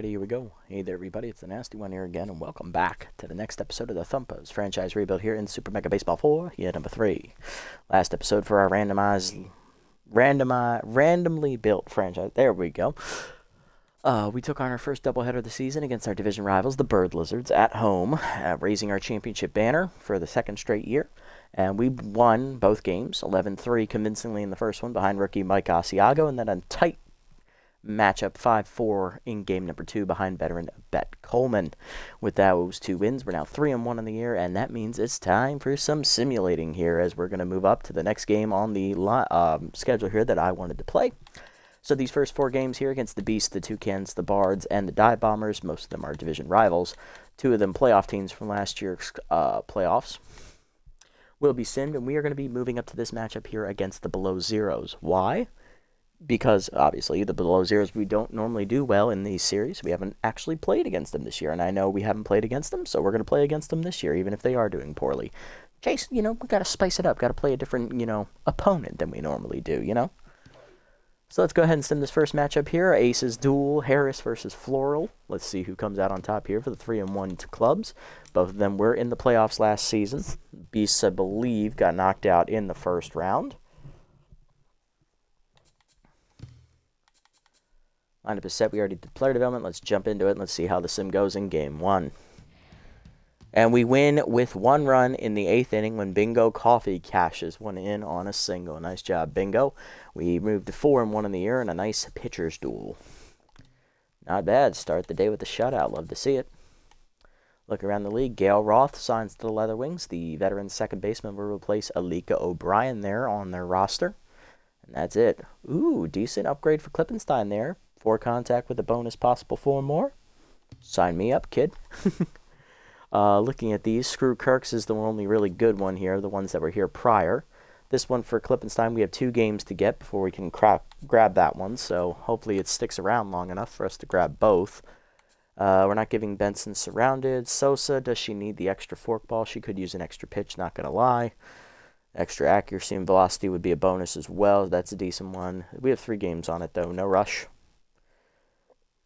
Alrighty, here we go. Hey there, everybody. It's the Nasty One here again, and welcome back to the next episode of the Thumpers franchise rebuild here in Super Mega Baseball 4, year number 3. Last episode for our randomly built franchise. There we go. We took on our first doubleheader of the season against our division rivals, the Bird Lizards, at home, raising our championship banner for the second straight year. And we won both games, 11-3 convincingly in the first one behind rookie Mike Asiago, and then a tight matchup 5-4 in game number 2 behind veteran Bet Coleman. With those 2 wins, we're now 3-1 in the year, and that means it's time for some simulating here as we're going to move up to the next game on the schedule here that I wanted to play. So these first 4 games here against the Beasts, the Toucans, the Bards, and the Dive Bombers, most of them are division rivals. 2 of them playoff teams from last year's playoffs, will be simmed, and we are going to be moving up to this matchup here against the Below Zeros. Why? Because, obviously, the Below Zeros, we don't normally do well in these series. We haven't actually played against them this year, and I know we haven't played against them, so we're going to play against them this year, even if they are doing poorly. Chase, we got to spice it up. Got to play a different, opponent than we normally do, So let's go ahead and sim this first matchup here. Aces duel, Harris versus Floral. Let's see who comes out on top here for the 3-1 clubs. Both of them were in the playoffs last season. Beasts, I believe, got knocked out in the first round. Lineup is set. We already did player development. Let's jump into it and let's see how the sim goes in game 1. And we win with 1 run in the 8th inning when Bingo Coffee cashes one in on a single. Nice job, Bingo. We moved to 4-1 in the year and a nice pitcher's duel. Not bad. Start the day with a shutout. Love to see it. Look around the league. Gail Roth signs to the Leather Wings. The veteran second baseman will replace Alika O'Brien there on their roster. And that's it. Ooh, decent upgrade for Klippenstein there. 4 contact with a bonus possible 4 more. Sign me up, kid. Looking at these, Screw Kirk's is the only really good one here, the ones that were here prior. This one for Klippenstein, we have 2 games to get before we can grab that one, so hopefully it sticks around long enough for us to grab both. We're not giving Benson Surrounded. Sosa, does she need the extra forkball? She could use an extra pitch, not going to lie. Extra accuracy and velocity would be a bonus as well. That's a decent one. We have 3 games on it, though. No rush.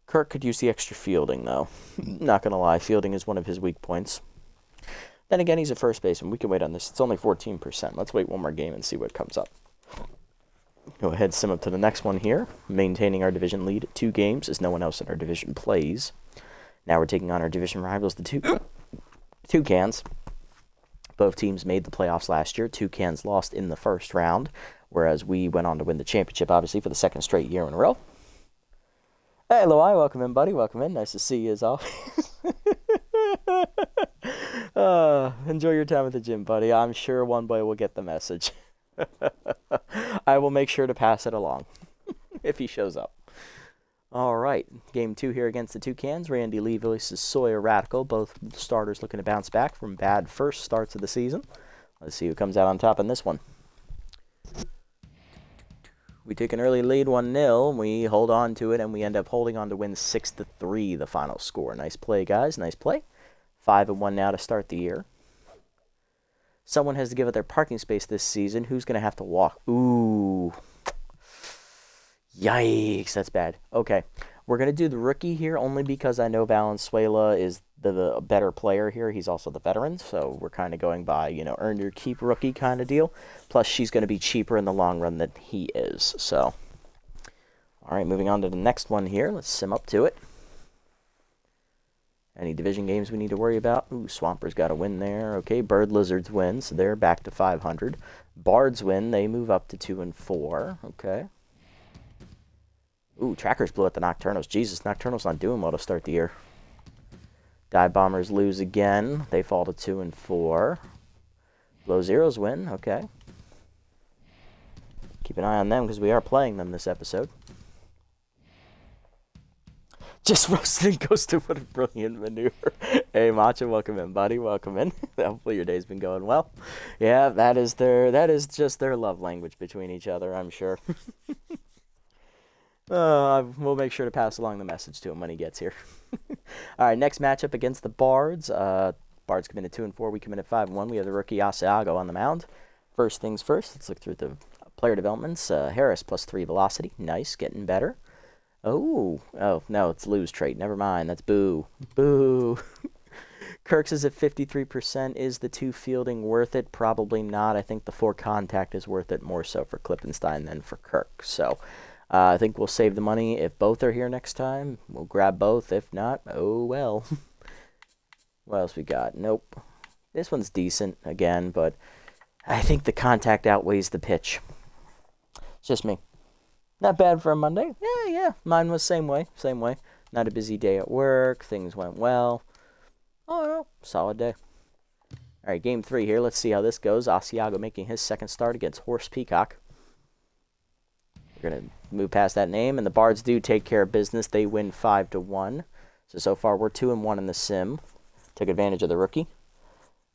Kirk could use the extra fielding, though. Not going to lie, fielding is one of his weak points. Then again, he's a first baseman. We can wait on this. It's only 14%. Let's wait one more game and see what comes up. Go ahead, sim up to the next one here. Maintaining our division lead 2 games as no one else in our division plays. Now we're taking on our division rivals, the Toucans. Both teams made the playoffs last year. Toucans lost in the first round, whereas we went on to win the championship, obviously, for the 2nd straight year in a row. Hey, Loai, welcome in, buddy. Welcome in. Nice to see you as always. Enjoy your time at the gym, buddy. I'm sure one boy will get the message. I will make sure to pass it along if he shows up. All right, game 2 here against the Toucans. Randy Lee versus Sawyer Radical. Both starters looking to bounce back from bad first starts of the season. Let's see who comes out on top in this one. We take an early lead 1-0, we hold on to it, and we end up holding on to win 6-3, the final score. Nice play, guys. Nice play. 5-1 now to start the year. Someone has to give up their parking space this season. Who's going to have to walk? Ooh. Yikes, that's bad. Okay, we're going to do the rookie here only because I know Valenzuela is the better player here. He's also the veteran, so we're kind of going by, earn your keep rookie kind of deal. Plus, she's going to be cheaper in the long run than he is, so. All right, moving on to the next one here. Let's sim up to it. Any division games we need to worry about? Ooh, Swamper's got a win there. Okay, Bird Lizards win, so they're back to 500. Bards win, they move up to 2-4. Okay. Ooh, Trackers blew at the Nocturnals. Jesus, Nocturnals not doing well to start the year. Dive Bombers lose again. They fall to 2-4. Below Zeros win. Okay. Keep an eye on them because we are playing them this episode. Just roasted and ghosted. What a brilliant maneuver. Hey, Macho, welcome in, buddy. Welcome in. Hopefully your day's been going well. Yeah, that is just their love language between each other, I'm sure. We'll make sure to pass along the message to him when he gets here. All right, next matchup against the Bards. Bards come in at 2-4. We come in at 5-1. We have the rookie Asiago on the mound. First things first, let's look through the player developments. Harris +3 velocity. Nice, getting better. Oh, no, it's lose trait. Never mind. That's boo. Boo. Kirk's is at 53%. Is the 2 fielding worth it? Probably not. I think the 4 contact is worth it more so for Klippenstein than for Kirk. So I think we'll save the money. If both are here next time, we'll grab both. If not, oh well. What else we got? Nope. This one's decent again, but I think the contact outweighs the pitch. It's just me. Not bad for a Monday. Yeah. Mine was same way. Not a busy day at work. Things went well. Oh, no. Solid day. All right, game 3 here. Let's see how this goes. Asiago making his second start against Horse Peacock. We're going to move past that name, and the Bards do take care of business. They win 5-1. So far, we're 2-1 in the sim. Took advantage of the rookie.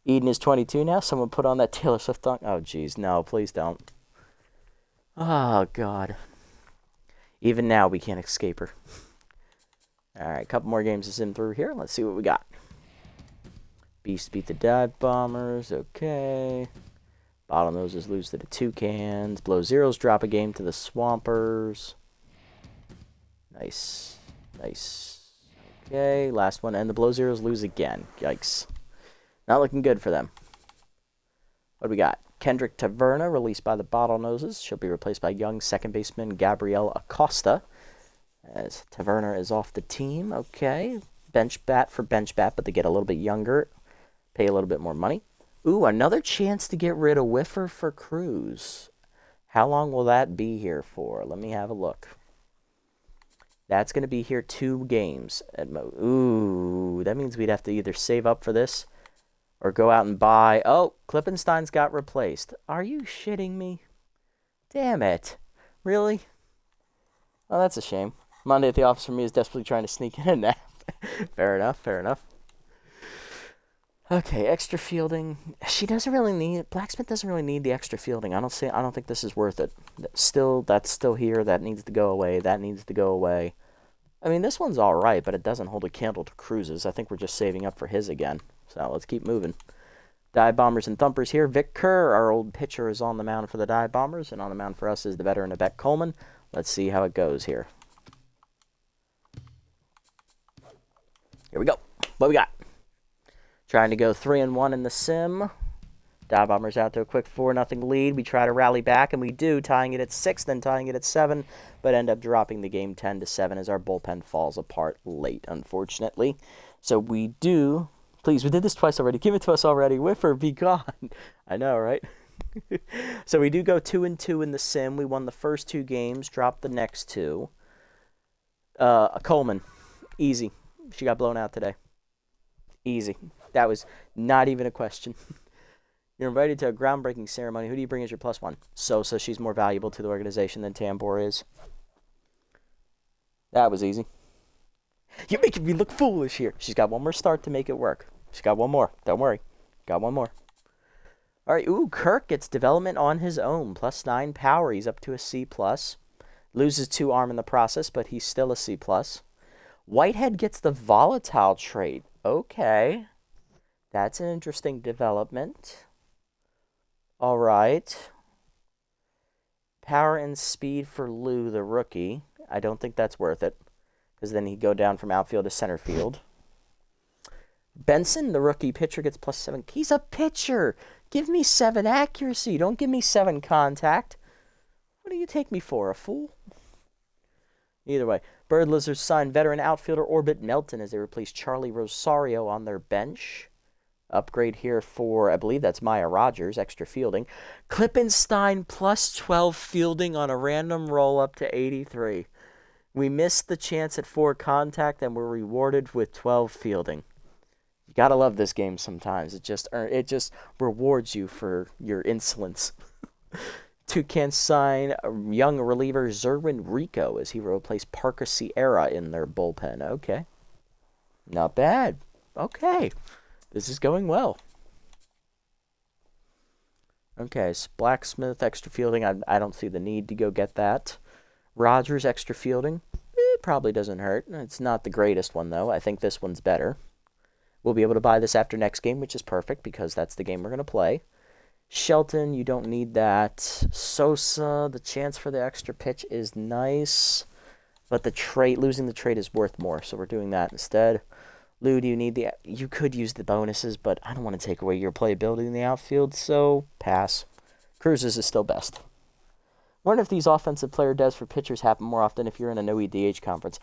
Eden is 22 now. Someone put on that Taylor Swift song. Oh, jeez. No, please don't. Oh, God. Even now, we can't escape her. All right, a couple more games to sim through here. Let's see what we got. Beast beat the Dive Bombers. Okay. Bottlenoses lose to the Toucans. Blow Zeros drop a game to the Swampers. Nice. Okay, last one. And the Blow Zeros lose again. Yikes. Not looking good for them. What do we got? Kendrick Taverna, released by the Bottlenoses. She'll be replaced by young second baseman Gabrielle Acosta, as Taverna is off the team. Okay. Bench bat for bench bat, but they get a little bit younger. Pay a little bit more money. Ooh, another chance to get rid of Whiffer for Cruz. How long will that be here for? Let me have a look. That's going to be here 2 games at most. Ooh, that means we'd have to either save up for this or go out and buy. Oh, Klippenstein's got replaced. Are you shitting me? Damn it. Really? Oh, that's a shame. Monday at the office for me is desperately trying to sneak in a nap. Fair enough. Okay, extra fielding. She doesn't really need. Blacksmith doesn't really need the extra fielding. I don't think this is worth it. That's still here. That needs to go away. I mean, this one's all right, but it doesn't hold a candle to Cruz's. I think we're just saving up for his again. So let's keep moving. Dive Bombers and Thumpers here. Vic Kerr, our old pitcher, is on the mound for the Dive Bombers, and on the mound for us is the veteran Yvette Coleman. Let's see how it goes here. Here we go. What we got? Trying to go 3-1 in the sim. Dive Bombers out to a quick 4-0 lead. We try to rally back, and we do, tying it at 6, then tying it at 7, but end up dropping the game 10-7 as our bullpen falls apart late, unfortunately. So we do. Please, we did this twice already. Give it to us already. Whiffer, be gone. I know, right? So we do go 2-2 in the sim. We won the first 2 games, dropped the next 2. Coleman, easy. She got blown out today. Easy. That was not even a question. You're invited to a groundbreaking ceremony. Who do you bring as your +1? Sosa. She's more valuable to the organization than Tambor is. That was easy. You're making me look foolish here. She's got one more start to make it work. She's got one more. Don't worry. Got one more. All right. Ooh, Kirk gets development on his own. +9 power. He's up to a C+. Loses 2 arm in the process, but he's still a C+. Whitehead gets the volatile trait. Okay. That's an interesting development. All right. Power and speed for Lou, the rookie. I don't think that's worth it, because then he'd go down from outfield to center field. Benson, the rookie pitcher, gets +7. He's a pitcher. Give me 7 accuracy. Don't give me 7 contact. What do you take me for, a fool? Either way, Bird Lizards signed veteran outfielder Orbit Melton as they replace Charlie Rosario on their bench. Upgrade here for, I believe that's Maya Rogers, extra fielding. Klippenstein +12 fielding on a random roll up to 83. We missed the chance at 4 contact and were rewarded with 12 fielding. You gotta love this game sometimes. It just rewards you for your insolence. Toucan sign young reliever Zerwin Rico as he replaced Parker Sierra in their bullpen. Okay. Not bad. Okay. This is going well. Okay, so Blacksmith, extra fielding. I don't see the need to go get that. Rogers, extra fielding. It probably doesn't hurt. It's not the greatest one, though. I think this one's better. We'll be able to buy this after next game, which is perfect because that's the game we're going to play. Shelton, you don't need that. Sosa, the chance for the extra pitch is nice. But losing the trade is worth more, so we're doing that instead. Lou, do you need you could use the bonuses, but I don't want to take away your playability in the outfield, so pass. Cruises is still best. Wonder if these offensive player devs for pitchers happen more often if you're in a no EDH conference.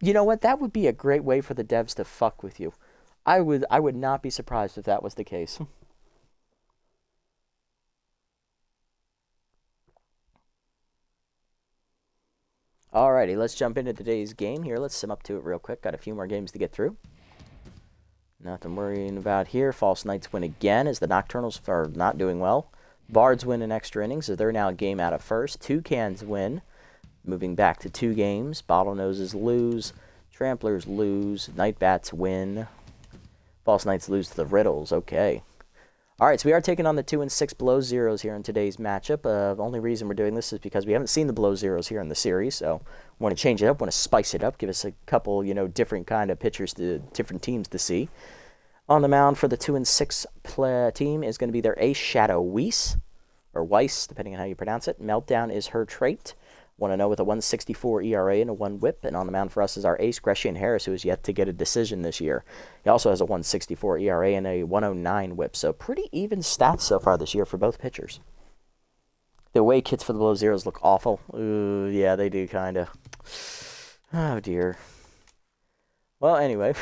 You know what? That would be a great way for the devs to fuck with you. I would not be surprised if that was the case. Alrighty, let's jump into today's game here. Let's sim up to it real quick. Got a few more games to get through. Nothing worrying about here. False Knights win again as the Nocturnals are not doing well. Bards win in extra innings as they're now a game out of first. Toucans win, moving back to 2 games. Bottlenoses lose. Tramplers lose. Nightbats win. False Knights lose to the Riddles. Okay. Alright, so we are taking on the 2 and 6 below zeros here in today's matchup. The only reason we're doing this is because we haven't seen the below zeros here in the series, so want to change it up, want to spice it up, give us a couple, different kind of pitchers, different teams to see. On the mound for the 2 and 6 team is going to be their ace Shadow Weiss, or Weiss, depending on how you pronounce it. Meltdown is her trait. 1-0 with a 1.64 ERA and a 1 whip. And on the mound for us is our ace, Grecian Harris, who has yet to get a decision this year. He also has a 1.64 ERA and a 1.09 whip. So pretty even stats so far this year for both pitchers. The away kits for the below zeros look awful. Ooh, yeah, they do kind of. Oh, dear. Well, anyway.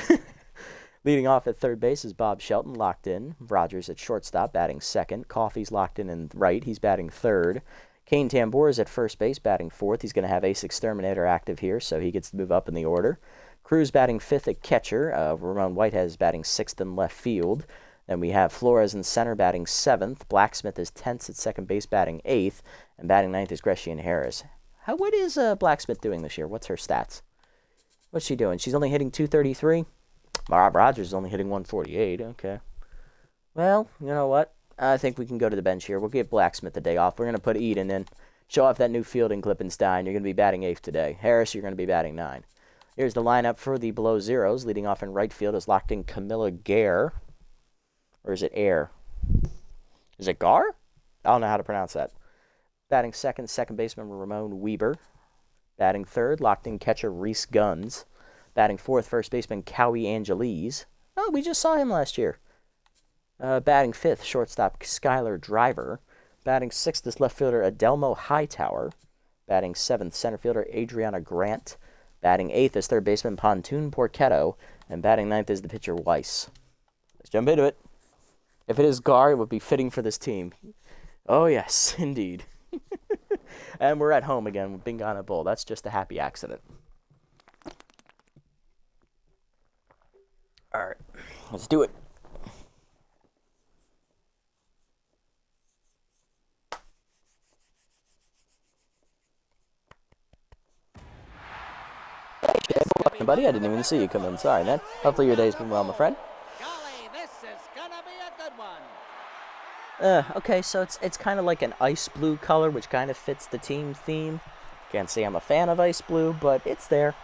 Leading off at third base is Bob Shelton, locked in. Rogers at shortstop, batting second. Coffey's locked in right. He's batting third. Kane Tambor is at first base, batting fourth. He's going to have Ace Exterminator active here, so he gets to move up in the order. Cruz batting fifth at catcher. Ramon Whitehead is batting sixth in left field. Then we have Flores in center, batting seventh. Blacksmith is 10th at second base, batting eighth. And batting ninth is Grecian Harris. What is Blacksmith doing this year? What's her stats? What's she doing? She's only hitting 233? Rob Rogers is only hitting 148. Okay. Well, you know what? I think we can go to the bench here. We'll give Blacksmith a day off. We're going to put Eden in. Show off that new fielding clip in Stein. You're going to be batting 8th today. Harris, you're going to be batting 9. Here's the lineup for the below zeros. Leading off in right field is locked in Camilla Gare. Or is it Air? Is it Gar? I don't know how to pronounce that. Batting second baseman Ramon Weber. Batting third, locked in catcher Reese Guns. Batting fourth, first baseman Cowie Angeles. Oh, we just saw him last year. Batting fifth, shortstop Skylar Driver. Batting sixth is left fielder Adelmo Hightower. Batting seventh, center fielder Adriana Grant. Batting eighth is third baseman Pontoon Porchetto. And batting ninth is the pitcher Weiss. Let's jump into it. If it is Gar, it would be fitting for this team. Oh, yes, indeed. And we're at home again with Bingana Bull. That's just a happy accident. All right, let's do it. Welcome, buddy. I didn't even see you come in. Sorry, man. Hopefully your day's been well, my friend. Golly, this is gonna be a good one. Okay, so it's kind of like an ice blue color, which kind of fits the team theme. Can't say I'm a fan of ice blue, but it's there.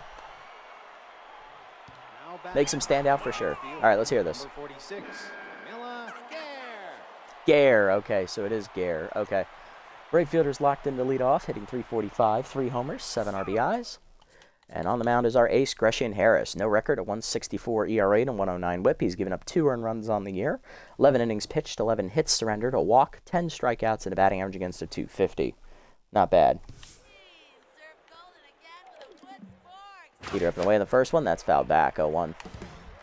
Makes him stand out for sure. All right, let's hear this. Gare. Okay, so it is Gare. Okay. Right fielder's locked in to lead off, hitting 345, 3 homers, 7 RBIs. And on the mound is our ace, Grecian Harris. No record, a 1.64 ERA and a 1.09 whip. He's given up 2 earned runs on the year. 11 innings pitched, 11 hits surrendered, a walk, 10 strikeouts, and a batting average against a .250. Not bad. Peter up and away in the first one. That's fouled back. 0-1.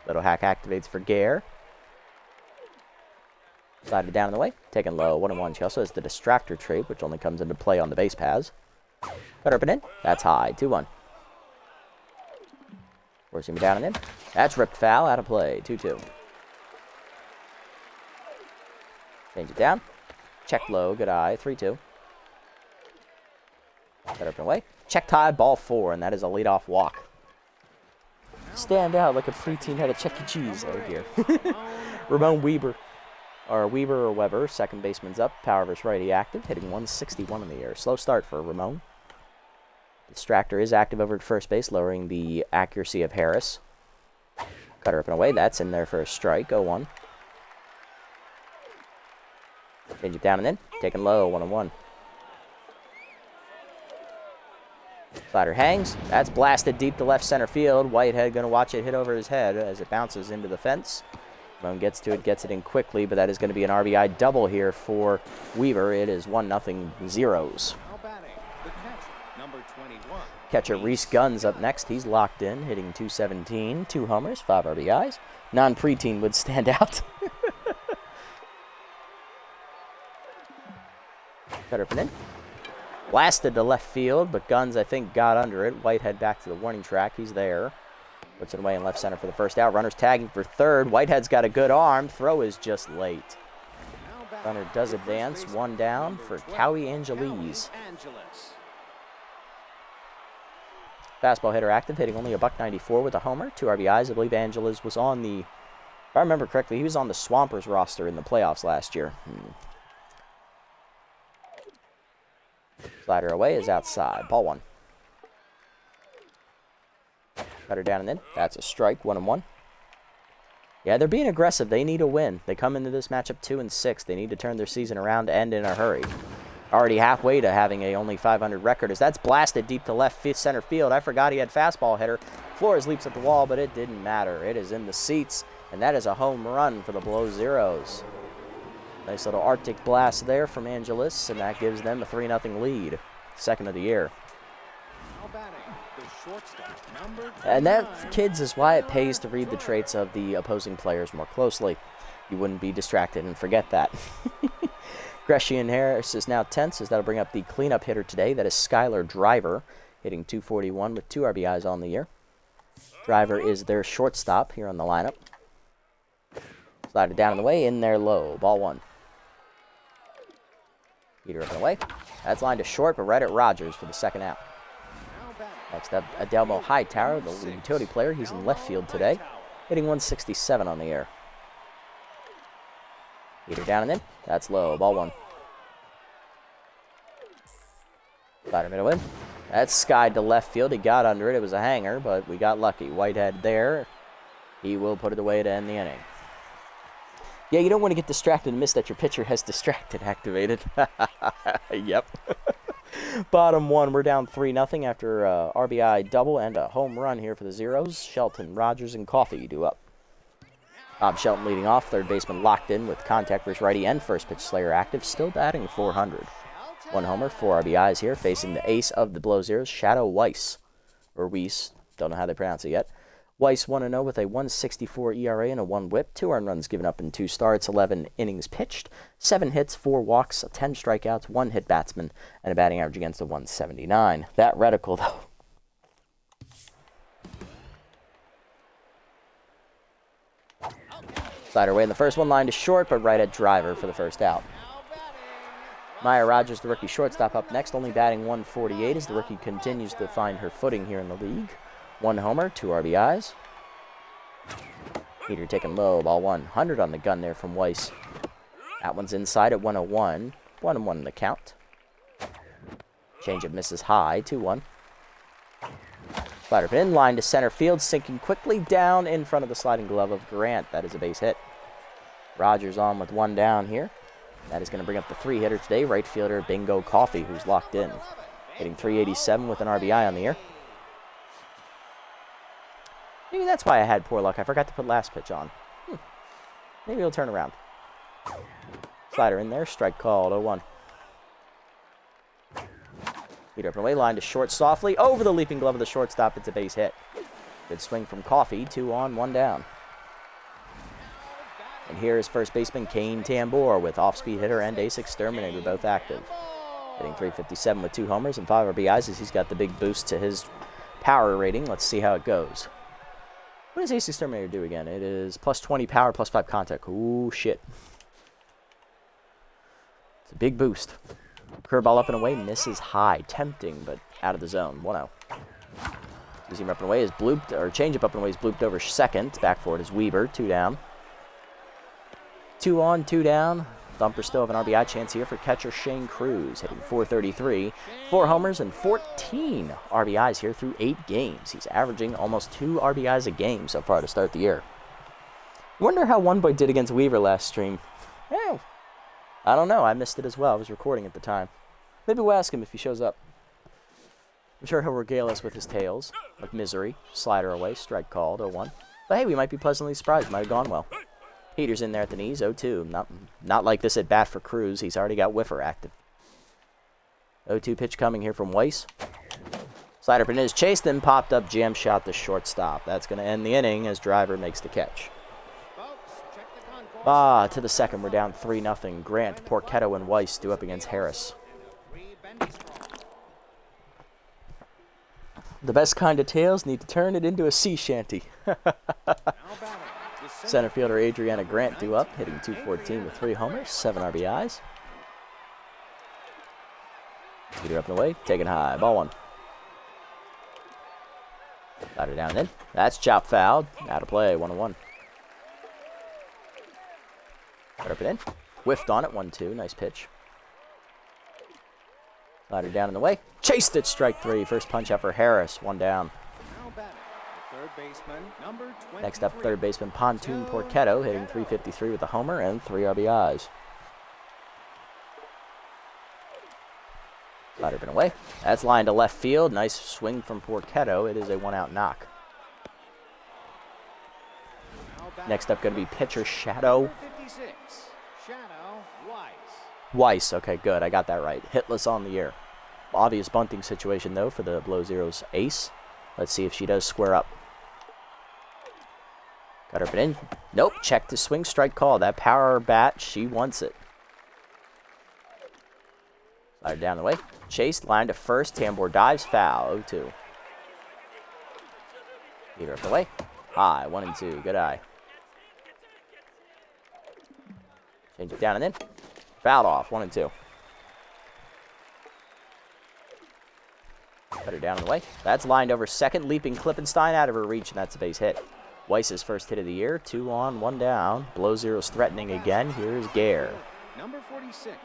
Little hack activates for Gare. Slided down in the way. Taken low. 1-1. She also has the distractor trait, which only comes into play on the base paths. Cut up and in. That's high. 2-1. Forcing me down and in. That's ripped foul. Out of play. 2-2. Change it down. Check low. Good eye. 3-2. Cut up and away. Check tie. Ball 4. And that is a leadoff walk. Stand out like a preteen had a Chuck E. Cheese. Oh, dear. Ramon Weber. Or Weber or Weber. Second baseman's up. Power versus righty active. Hitting 161 in the air. Slow start for Ramon. Distractor is active over at first base, lowering the accuracy of Harris. Cutter up and away. That's in there for a strike. 0-1. Change it down and in. Taken low. 1-1. Slider hangs. That's blasted deep to left center field. Whitehead going to watch it hit over his head as it bounces into the fence. Ramon gets to it, gets it in quickly, but that is going to be an RBI double here for Weaver. It is 1-0 Zeros. Catcher Reese Gunn's up next. He's locked in, hitting .217, 2 homers, 5 RBIs. Non-preteen would stand out. Cutter up and in. Blasted to left field, but Guns, I think, got under it. Whitehead back to the warning track. He's there. Puts it away in left center for the first out. Runner's tagging for third. Whitehead's got a good arm. Throw is just late. Runner does advance. 1 down for Cowie Angeles. Fastball hitter active, hitting only a .194 with a homer, 2 RBIs. I believe Angeles was on the, if I remember correctly, he was on the Swampers roster in the playoffs last year. Slider away is outside. Ball 1. Cutter down and in. That's a strike. 1-1. Yeah, they're being aggressive. They need a win. They come into this matchup 2-6. They need to turn their season around and in a hurry. Already halfway to having a only .500 record as that's blasted deep to left center field. I forgot he had fastball hitter. Flores leaps at the wall, but it didn't matter. It is in the seats, and that is a home run for the Below Zeros. Nice little Arctic blast there from Angeles, and that gives them a 3-0 lead. Second of the year. And that, kids, is why it pays to read the traits of the opposing players more closely. You wouldn't be distracted and forget that. Gresham Harris is now tense, as that'll bring up the cleanup hitter today. That is Skylar Driver, hitting .241 with 2 RBIs on the year. Driver is their shortstop here on the lineup. Slide it down in the way, in there low. Ball 1. Heater up and away. That's lined to short, but right at Rogers for the second out. Next up, Adelmo Hightower, the utility player. He's in left field today, hitting .167 on the year. Heater down and in. That's low. Ball 1. Slider middle in. That's skied to left field. He got under it. It was a hanger, but we got lucky. Whitehead there. He will put it away to end the inning. Yeah, you don't want to get distracted and miss that your pitcher has distracted activated. Yep. Bottom 1, we're down 3-0 after RBI double and a home run here for the Zeros. Shelton, Rogers, and Coffey do up. Bob Shelton leading off, third baseman locked in with contact versus righty and first pitch Slayer active, still batting .400. 1 homer, 4 RBIs here, facing the ace of the Below Zeros, Shadow Weiss, or Weiss, don't know how they pronounce it yet. Weiss 1-0 with a .164 ERA and a 1 whip, 2 earned runs given up in 2 starts, 11 innings pitched, 7 hits, 4 walks, 10 strikeouts, 1 hit batsman, and a batting average against a .179. That reticle, though. Slider away in the first one, line to short, but right at Driver for the first out. Maya Rogers, the rookie shortstop, up next, only batting .148 as the rookie continues to find her footing here in the league. 1 homer, 2 RBIs. Heater taken low, ball 1. 100 on the gun there from Weiss. That one's inside at 101. 1-1 in the count. Changeup misses high, 2-1. Slider in, line to center field, sinking quickly down in front of the sliding glove of Grant. That is a base hit. Rogers on with 1 down here. That is going to bring up the 3-hitter today, right fielder Bingo Coffey, who's locked in. Hitting .387 with an RBI on the year. Maybe that's why I had poor luck. I forgot to put last pitch on. Maybe he'll turn around. Slider in there. Strike called. 0-1. Heater up and away. Line to short softly. Over the leaping glove of the shortstop. It's a base hit. Good swing from Coffey. 2 on, 1 down. And here is first baseman Kane Tambor with off-speed hitter and ace exterminator both active. Hitting .357 with 2 homers and 5 RBIs as he's got the big boost to his power rating. Let's see how it goes. What does Ace Exterminator do again? It is +20 power, +5 contact. Ooh, shit. It's a big boost. Curveball up and away, misses high. Tempting, but out of the zone. 1-0. Easy up and away is blooped, or changeup up and away is blooped over second. Back forward is Weaver, 2 down. 2 on, 2 down. Thumpers still have an RBI chance here for catcher Shane Cruz, hitting .433. 4 homers and 14 RBIs here through 8 games. He's averaging almost 2 RBIs a game so far to start the year. Wonder how One Boy did against Weaver last stream. Yeah, I don't know. I missed it as well. I was recording at the time. Maybe we'll ask him if he shows up. I'm sure he'll regale us with his tales of misery. Slider away, strike called, 0-1. But hey, we might be pleasantly surprised. Might have gone well. Heater's in there at the knees, 0-2. Not like this at bat for Cruz. He's already got whiffer active. 0-2 pitch coming here from Weiss. Slider Peniz chased and popped up, jam shot the shortstop. That's going to end the inning as Driver makes the catch. To the second, we're down 3-0. Grant, Porchetto, and Weiss due up against Harris. The best kind of tales need to turn it into a sea shanty. Center fielder Adriana Grant due up, hitting .214 with 3 homers, 7 RBIs. Peter up and away, taken high, ball 1. Slider down and in. That's chop fouled. Out of play, 1-1. Cut up and in. Whiffed on it, 1-2. Nice pitch. Slider down and away. Chased it, strike 3. First punch out for Harris, 1 down. Next up, third baseman Pontoon Porchetto, hitting .353 with a homer and 3 RBIs. Slider been away. That's lined to left field. Nice swing from Porchetto. It is a 1-out knock. Next up, going to be pitcher Shadow. Weiss. Okay, good. I got that right. Hitless on the year. Obvious bunting situation, though, for the Below Zero's ace. Let's see if she does square up. Got her in. Nope. Check the swing strike call. That power bat, she wants it. Slider down the way. Chased, line to first. Tambor dives, foul, 0-2. Peter up the way. High, 1-2. Good eye. Change it down and in. Fouled off, 1-2. Better down and away. That's lined over second. Leaping Klippenstein out of her reach, and that's a base hit. Weiss's first hit of the year. 2 on, 1 down. Below Zero's threatening again. Here's Gare. Number 46.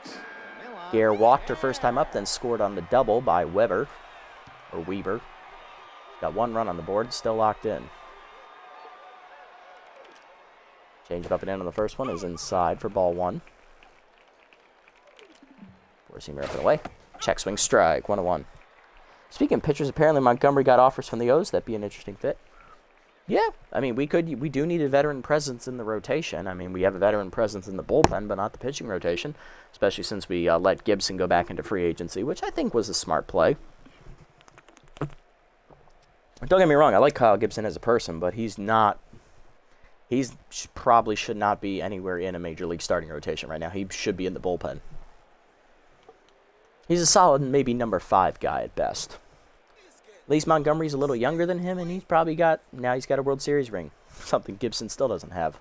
Gare walked her first time up, then scored on the double by Weber. Got 1 run on the board, still locked in. Change it up and in on the first one is inside for ball 1. Four-seamer up and away. Check swing strike, 1-1. Speaking of pitchers, apparently Montgomery got offers from the O's. That'd be an interesting fit. Yeah, I mean, we do need a veteran presence in the rotation. I mean, we have a veteran presence in the bullpen, but not the pitching rotation, especially since we let Gibson go back into free agency, which I think was a smart play. Don't get me wrong, I like Kyle Gibson as a person, but probably should not be anywhere in a major league starting rotation right now. He should be in the bullpen. He's a solid, maybe number 5 guy at best. At least Montgomery's a little younger than him, and he's got a World Series ring. Something Gibson still doesn't have.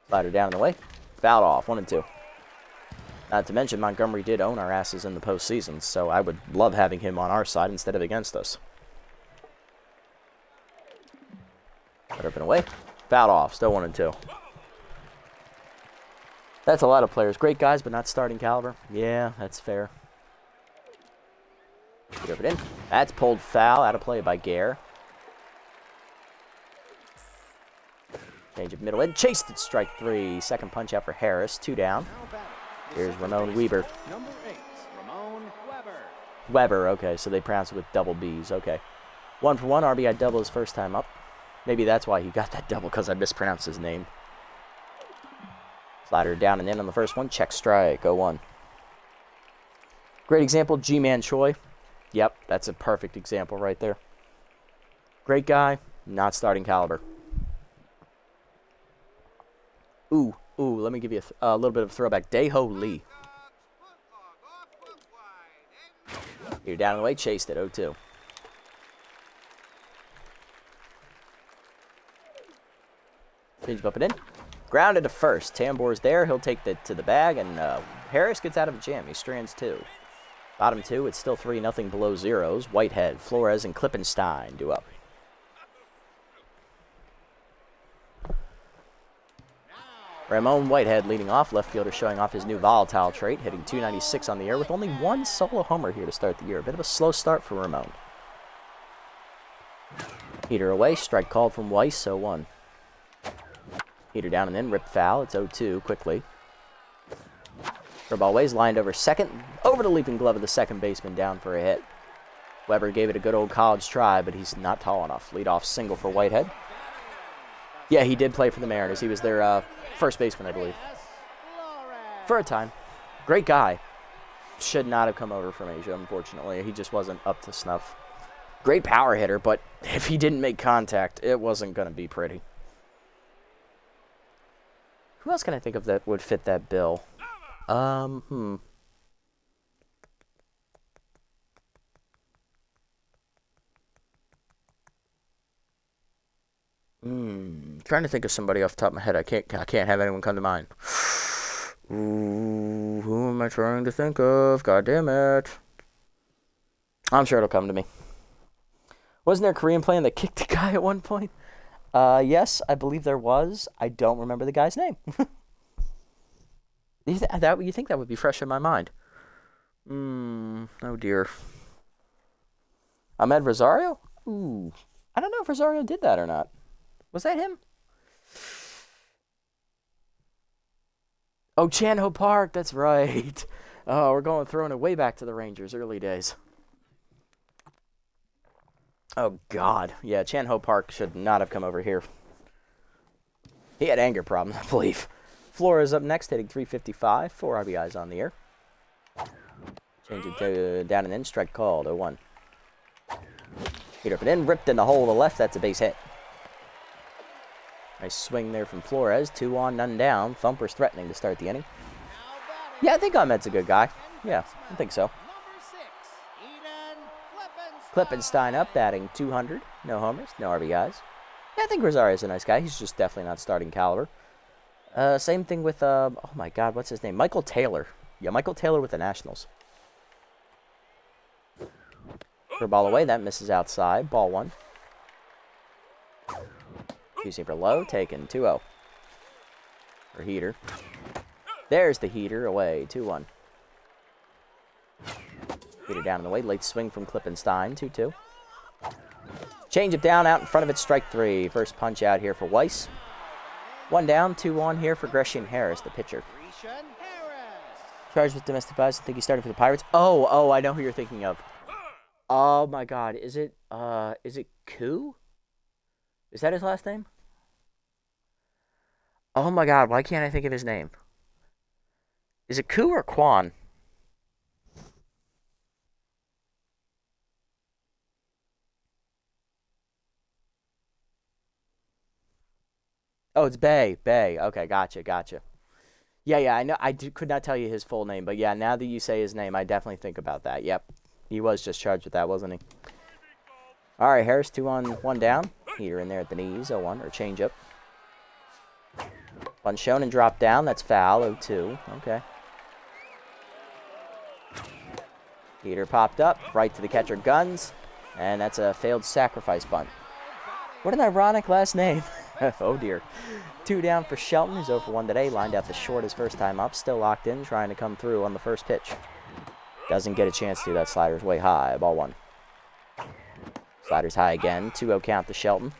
Slider down and away. Fouled off, 1-2. Not to mention, Montgomery did own our asses in the postseason, so I would love having him on our side instead of against us. Cut up and away. Fouled off, still 1-2. That's a lot of players. Great guys, but not starting caliber. Yeah, that's fair. Get over it in. That's pulled foul. Out of play by Gare. Change of middle in. Chased it. Strike 3. Second punch out for Harris. 2 down. Here's Ramon Weber. Number 8, Ramon Weber. Weber. Okay, so they pronounce it with double B's. Okay. 1 for 1. RBI double his first time up. Maybe that's why he got that double, because I mispronounced his name. Slider down and in on the first one. Check strike. 0-1. Great example, G-Man Choi. Yep, that's a perfect example right there. Great guy, not starting caliber. Ooh, let me give you a little bit of a throwback. Dae-Ho Lee. You're down and away, chased it, 0-2. Change up and in. Grounded to first. Tambor's there. He'll take that to the bag, and Harris gets out of a jam. He strands 2. Bottom 2, it's still 3-0 Below Zeros. Whitehead, Flores, and Klippenstein due up. Ramon Whitehead leading off. Left fielder showing off his new volatile trait, hitting .296 on the year with only 1 solo homer here to start the year. A bit of a slow start for Ramon. Heater away. Strike called from Weiss, 0-1. Heater down and in. Rip foul. It's 0-2 quickly. Ball ways lined over second. Over the leaping glove of the second baseman, down for a hit. Weber gave it a good old college try, but he's not tall enough. Leadoff single for Whitehead. Yeah, he did play for the Mariners. He was their first baseman, I believe. For a time. Great guy. Should not have come over from Asia, unfortunately. He just wasn't up to snuff. Great power hitter, but if he didn't make contact, it wasn't going to be pretty. Who else can I think of that would fit that bill? Trying to think of somebody off the top of my head. I can't have anyone come to mind. Ooh, who am I trying to think of? God damn it. I'm sure it'll come to me. Wasn't there a Korean player that kicked the guy at one point? Yes, I believe there was. I don't remember the guy's name. You think that would be fresh in my mind? Oh dear. Ahmed Rosario? Ooh. I don't know if Rosario did that or not. Was that him? Oh, Chan-Ho Park, that's right. Oh, we're throwing it way back to the Rangers, early days. Oh, God. Yeah, Chan-Ho Park should not have come over here. He had anger problems, I believe. Flores up next, hitting .355. 4 RBIs on the year. Change it to down and in. Strike called. 0-1. Hit up and in. Ripped in the hole to the left. That's a base hit. Nice swing there from Flores. 2 on, none down. Thumpers threatening to start the inning. Yeah, I think Ahmed's a good guy. Yeah, I think so. Klippenstein up, batting .200. No homers, no RBIs. Yeah, I think Rosario's a nice guy. He's just definitely not starting caliber. Same thing with, oh my God, what's his name? Michael Taylor. Yeah, Michael Taylor with the Nationals. For a ball away, that misses outside. Ball 1. Using for low, taken 2-0. For Heater. There's the Heater, away, 2-1. Heater down in the way, late swing from Klippenstein, 2-2. Change it down, out in front of it, strike 3. First punch out here for Weiss. 1 down, 2 on here for Grecian Harris, the pitcher. Charged with domestic violence. I think he started for the Pirates. Oh, I know who you're thinking of. Oh my God, is it Koo? Is that his last name? Oh my God, why can't I think of his name? Is it Koo or Kwan? Oh, it's Bay. Okay, gotcha. Yeah, I know. Could not tell you his full name, but yeah, now that you say his name, I definitely think about that. Yep, he was just charged with that, wasn't he? All right, Harris, 2 on, 1 down. Heater in there at the knees, 0-1, or change up. One shown and dropped down, that's foul, 0-2. Okay. Heater popped up, right to the catcher Guns, and that's a failed sacrifice bunt. What an ironic last name. Oh dear. 2 down for Shelton, who's 0 for 1 today. Lined out the short his first time up. Still locked in, trying to come through on the first pitch. Doesn't get a chance to. That slider's way high. Ball 1. Slider's high again. 2-0 count to Shelton.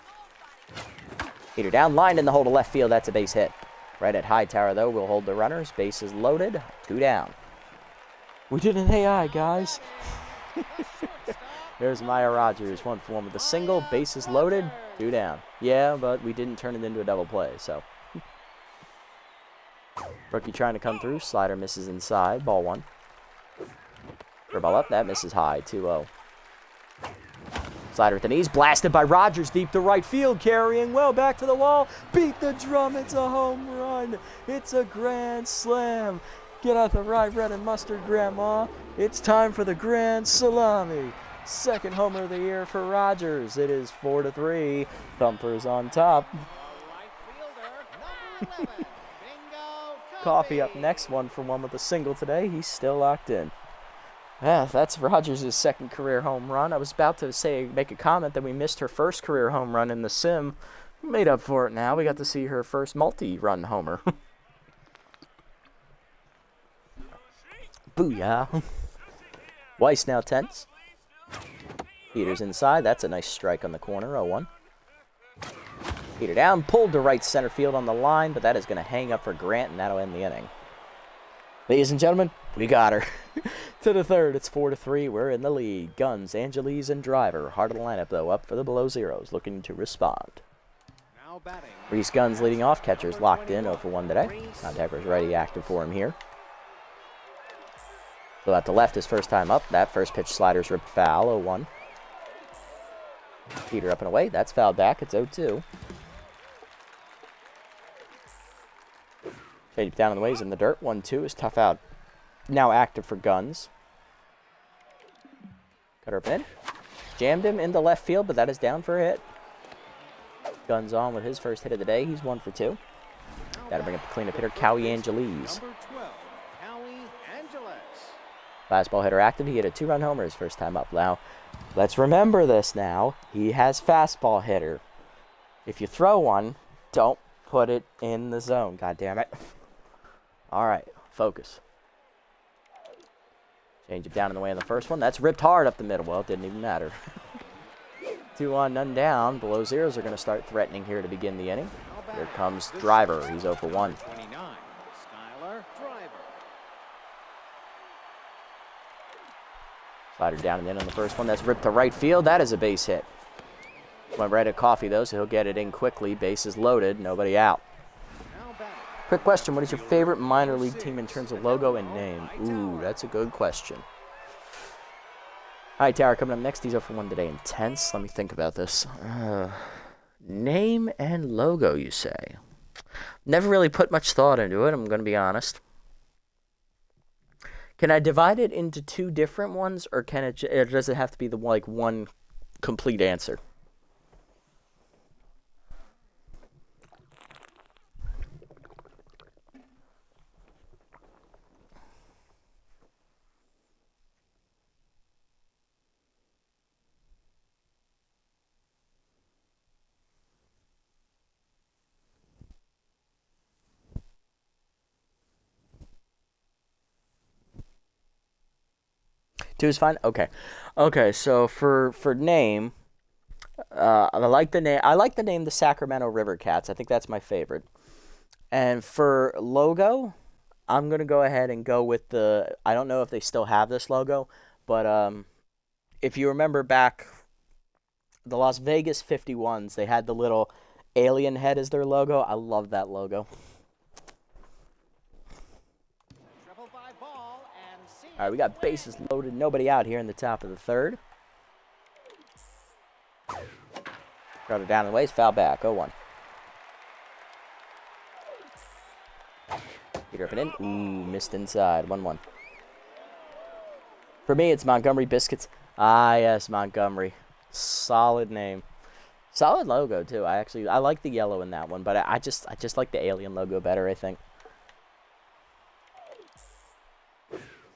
Heater down, lined in the hole to left field. That's a base hit. Right at Hightower, though, will hold the runners. Base is loaded. 2 down. We did an AI, guys. There's Maya Rogers, 1 for 1 with a single. Bases loaded, 2 down. Yeah, but we didn't turn it into a double play, so. Rookie trying to come through. Slider misses inside. Ball 1. For ball up, that misses high. 2-0. Slider at the knees. Blasted by Rogers deep to right field. Carrying well back to the wall. Beat the drum. It's a home run. It's a grand slam. Get out the rye bread and mustard, Grandma. It's time for the grand salami. Second homer of the year for Rogers. It is 4-3. Thumpers on top. Coffee up next, 1 for 1 with a single today. He's still locked in. Yeah, that's Rogers' second career home run. I was about to make a comment that we missed her first career home run in the sim. Made up for it now. We got to see her first multi-run homer. Booyah. Weiss now tense. Heater's inside. That's a nice strike on the corner. 0-1. Heater down. Pulled to right center field on the line, but that is going to hang up for Grant, and that'll end the inning. Ladies and gentlemen, We got her. To the third, it's 4-3. We're in the lead. Guns, Angeles, and Driver. Heart of the lineup, though, up for the below zeros, looking to respond. Now batting. Reese Guns leading off. Catcher's locked in, 0 for 1 today. Contactor's ready, active for him here. So at the left, his first time up. That first pitch slider's ripped foul, 0-1. Peter up and away. That's fouled back. It's 0-2. Faded down on the way. He's in the dirt. 1-2 is tough out. Now active for Guns. Cutter up in. Jammed him into left field, but that is down for a hit. Guns on with his first hit of the day. He's 1 for 2. Got to bring up the cleanup hitter, Cowie Angeles. Number 12, Cowie Angeles. Fastball hitter active. He hit a 2-run homer his first time up. Now, let's remember this now. He has fastball hitter. If you throw one, don't put it in the zone. God damn it. All right, focus. Change it down in the way in the first one. That's ripped hard up the middle. Well, it didn't even matter. 2 on, none down. Below zeros are going to start threatening here to begin the inning. Here comes Driver. He's 0 for 1. 29, Skylar Driver. Slider down and in on the first one. That's ripped to right field. That is a base hit. Went right at Coffee, though, so he'll get it in quickly. Bases loaded. Nobody out. Now batting. Quick question. What is your favorite minor league team in terms of logo and name? Ooh, that's a good question. All right, Tower coming up next. He's 0 for 1 today. Intense. Let me think about this. Name and logo, you say? Never really put much thought into it, I'm going to be honest. Can I divide it into 2 different ones, or can it? Or does it have to be the one complete answer? Two is fine. Okay. So for name, I like the name. I like the name the Sacramento River Cats. I think that's my favorite. And for logo, I'm gonna go ahead and go with the. I don't know if they still have this logo, but if you remember back, the Las Vegas 51s, they had the little alien head as their logo. I love that logo. All right, we got bases loaded. Nobody out here in the top of the third. Got it down the ways. Foul back. 0-1. Peter up and in. Ooh, missed inside. 1-1. For me, it's Montgomery Biscuits. Ah, yes, Montgomery. Solid name. Solid logo, too. I like the yellow in that one, but I just like the alien logo better, I think.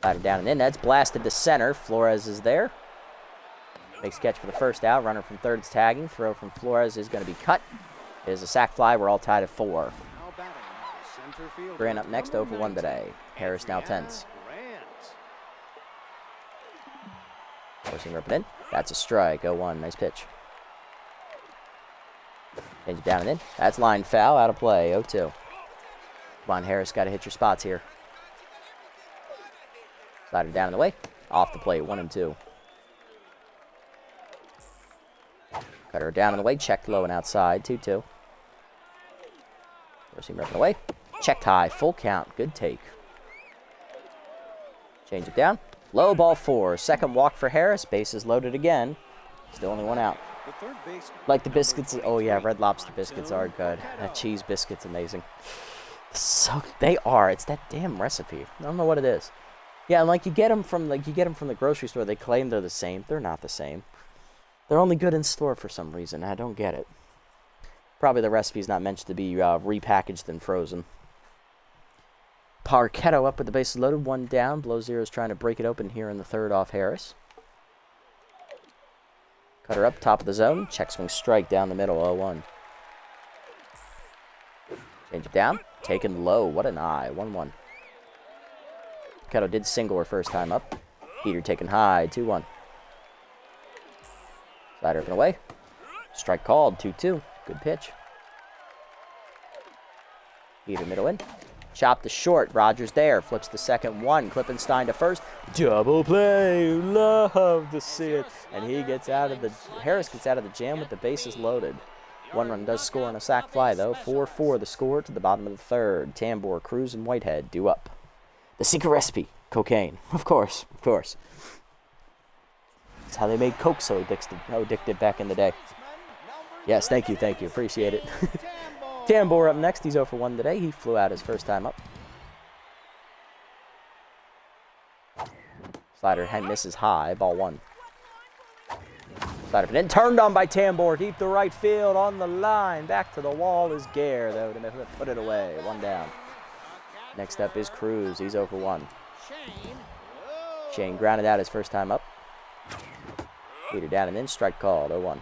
Slider down and in. That's blasted to center. Flores is there. Makes a catch for the first out. Runner from third is tagging. Throw from Flores is going to be cut. It is a sac fly. We're all tied at 4. Grant up next, 0 for 1 today. Harris now tense. Forcing rip it in. That's a strike. 0-1. Nice pitch. Change it down and in. That's line foul. Out of play. 0-2. Come on, Harris. Got to hit your spots here. Slider down in the way. Off the plate. 1-2. Cutter down in the way. Checked low and outside. 2-2. Forcing rip in the way. Checked high. Full count. Good take. Change it down. Low ball 4. Second walk for Harris. Bases loaded again. Still only 1 out. Like the biscuits. Oh, yeah. Red Lobster biscuits are good. That cheese biscuit's amazing. So they are. It's that damn recipe. I don't know what it is. Yeah, and you get them from the grocery store. They claim they're the same. They're not the same. They're only good in store for some reason. I don't get it. Probably the recipe's not meant to be repackaged and frozen. Parquetto up with the bases loaded. 1 down. Below zeros trying to break it open here in the third off Harris. Cutter up, top of the zone. Check swing strike down the middle. 0-1. Change it down. Taken low. What an eye. 1-1. Parquetto did single her first time up. Peter taken high. 2-1. Slider up and away. Strike called. 2-2. Good pitch. Peter middle in. Chop to short. Rogers there. Flips the second one. Klippenstein to first. Double play. Love to see it. And he gets out of the... Harris gets out of the jam with the bases loaded. One run does score on a sac fly, though. 4-4 the score to the bottom of the third. Tambor, Cruz, and Whitehead due up. The secret recipe. Cocaine. Of course. Of course. That's how they made Coke so addicted back in the day. Yes, thank you. Appreciate it. Tambor up next. He's 0 for 1 today. He flew out his first time up. Slider misses high. Ball 1. Slider in. Turned on by Tambor. Deep to right field. On the line. Back to the wall is Gare, though, to put it away. 1 down. Next up is Cruz. He's 0 for 1. Shane grounded out his first time up. Peter down and in. Strike called. 0-1.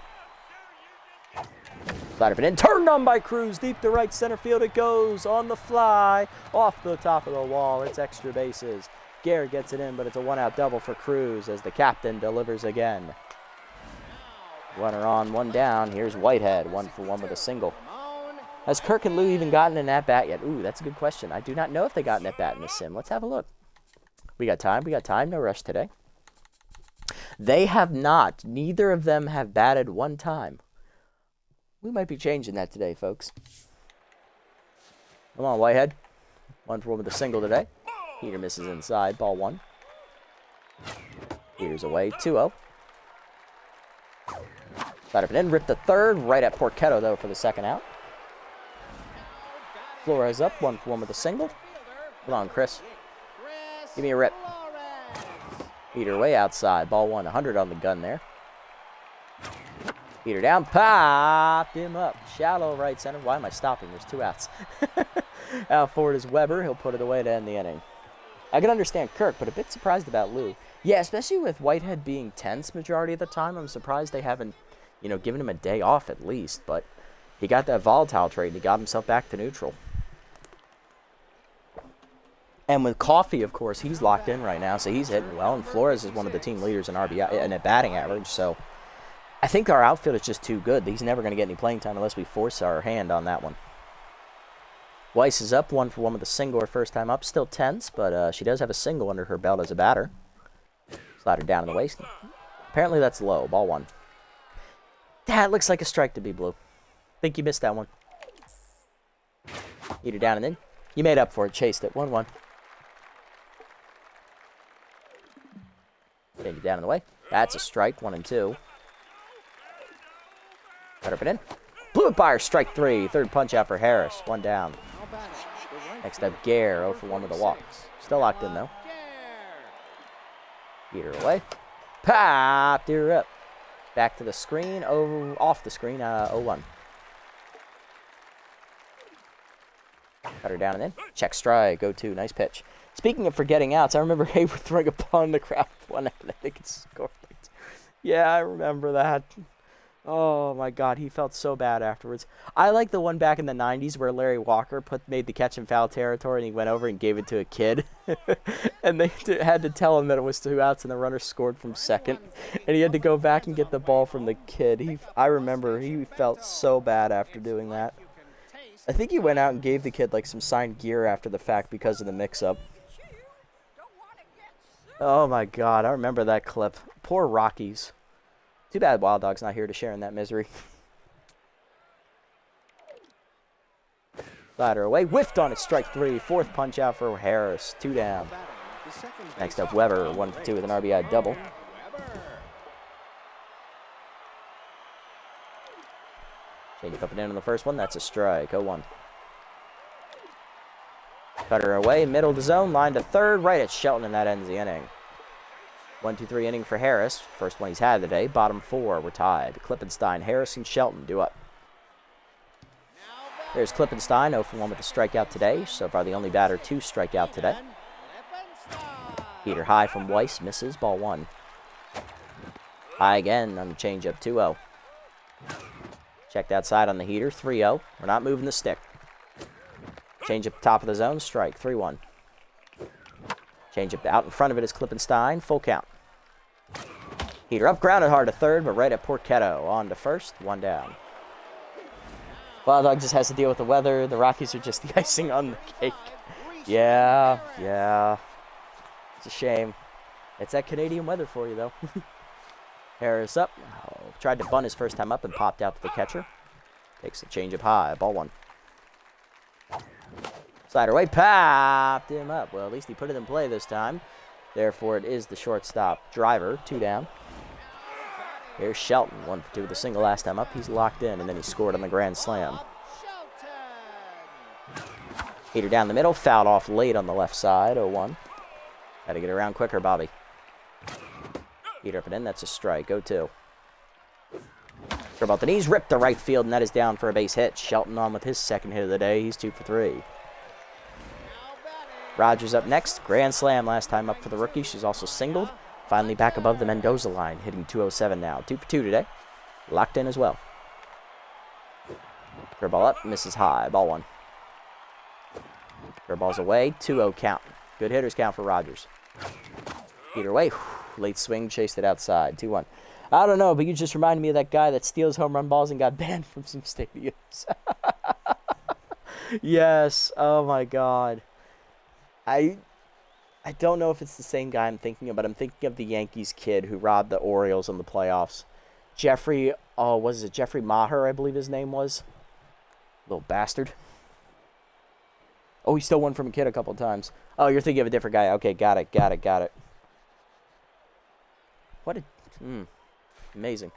Slider in, turned on by Cruz, deep to right center field it goes, on the fly, off the top of the wall, it's extra bases. Garrett gets it in, but it's a 1-out double for Cruz as the captain delivers again. Runner on, 1 down, here's Whitehead, 1 for 1 with a single. Has Kirk and Lou even gotten an at-bat yet? Ooh, that's a good question. I do not know if they got an at-bat in the sim. Let's have a look. We got time, no rush today. They have not, neither of them have batted 1 time. We might be changing that today, folks. Come on, Whitehead. 1 for 1 with a single today. Peter misses inside. Ball 1. Peter's away. 2-0. Slider up and in. Ripped the third. Right at Porchetto, though, for the second out. Flores up. 1 for 1 with a single. Come on, Chris. Give me a rip. Peter way outside. Ball 1. 100 on the gun there. Peter down, popped him up. Shallow right center. Why am I stopping? There's 2 outs. Out forward is Weber. He'll put it away to end the inning. I can understand Kirk, but a bit surprised about Lou. Yeah, especially with Whitehead being tense majority of the time. I'm surprised they haven't, given him a day off at least. But he got that volatile trade and he got himself back to neutral. And with Coffey, of course, he's locked in right now, so he's hitting well. And Flores is one of the team leaders in RBI and at batting average, so... I think our outfield is just too good. He's never going to get any playing time unless we force our hand on that one. Weiss is up 1 for 1 with a single her first time up. Still tense, but she does have a single under her belt as a batter. Slider down in the waist. Apparently that's low. Ball 1. That looks like a strike to be blue. Think you missed that one. Eat it down and in. You made up for it. Chased it. 1-1. Take it down in the way. That's a strike. 1-2. Cut up and in. Blew it by her, strike 3. Third punch out for Harris. 1 down. Next up, Gare, 0 for 1 with a walk. Still locked in, though. Beat her away. Popped her up. Back to the screen. Off the screen. 0-1. Cut her down and in. Check strike. 0-2. Nice pitch. Speaking of forgetting outs, I remember Hayward throwing a ball in the crowd. 1 out. I think it's scored. Yeah, I remember that. Oh my God, he felt so bad afterwards. I like the one back in the 90s where Larry Walker made the catch in foul territory and he went over and gave it to a kid. And they had to tell him that it was 2 outs and the runner scored from second. And he had to go back and get the ball from the kid. I remember he felt so bad after doing that. I think he went out and gave the kid like some signed gear after the fact because of the mix-up. Oh my God, I remember that clip. Poor Rockies. Too bad Wild Dog's not here to share in that misery. Slider away. Whiffed on it. Strike 3. 4th punch out for Harris. 2 down. Next up, Weber. 1 for 2 with an RBI double. Change it up and in on the first one. That's a strike. 0-1. Cutter away. Middle of the zone. Line to third. Right at Shelton, and that ends the inning. 1-2-3 inning for Harris. First one he's had today. Bottom 4, we're tied. Klippenstein, Harris, and Shelton due up. There's Klippenstein, 0 for 1 with a strikeout today. So far the only batter to strike out today. Peter high from Weiss, misses. Ball 1. High again on the changeup, 2-0. Checked outside on the heater, 3-0. We're not moving the stick. Changeup top of the zone, strike, 3-1. Changeup out in front of it is Klippenstein, full count. Heater up, grounded hard to third, but right at Porchetto. On to first, 1 down. Wild Dog just has to deal with the weather. The Rockies are just the icing on the cake. Yeah. It's a shame. It's that Canadian weather for you, though. Harris up. Oh, tried to bunt his first time up and popped out to the catcher. Takes a change up high. Ball 1. Slider away. Popped him up. Well, at least he put it in play this time. Therefore, it is the shortstop driver. 2 down. Here's Shelton. 1 for 2 with a single last time up. He's locked in, and then he scored on the grand slam. Heater down the middle. Fouled off late on the left side. 0-1. Got to get around quicker, Bobby. Heater up and in. That's a strike. 0-2. Curveball to knees. Ripped to right field, and that is down for a base hit. Shelton on with his second hit of the day. He's 2 for 3. Rogers up next. Grand slam last time up for the rookie. She's also singled. Finally back above the Mendoza line, hitting 207 now. 2 for 2 today. Locked in as well. Curveball up. Misses high. Ball 1. Curveball's away. 2-0 count. Good hitters count for Rogers. Heater away. Late swing. Chased it outside. 2-1. I don't know, but you just reminded me of that guy that steals home run balls and got banned from some stadiums. Yes. Oh, my God. I don't know if it's the same guy I'm thinking of, but I'm thinking of the Yankees kid who robbed the Orioles in the playoffs. Jeffrey, was it Jeffrey Maher, I believe his name was? Little bastard. Oh, he stole one from a kid a couple times. Oh, you're thinking of a different guy. Okay, got it. What a... amazing.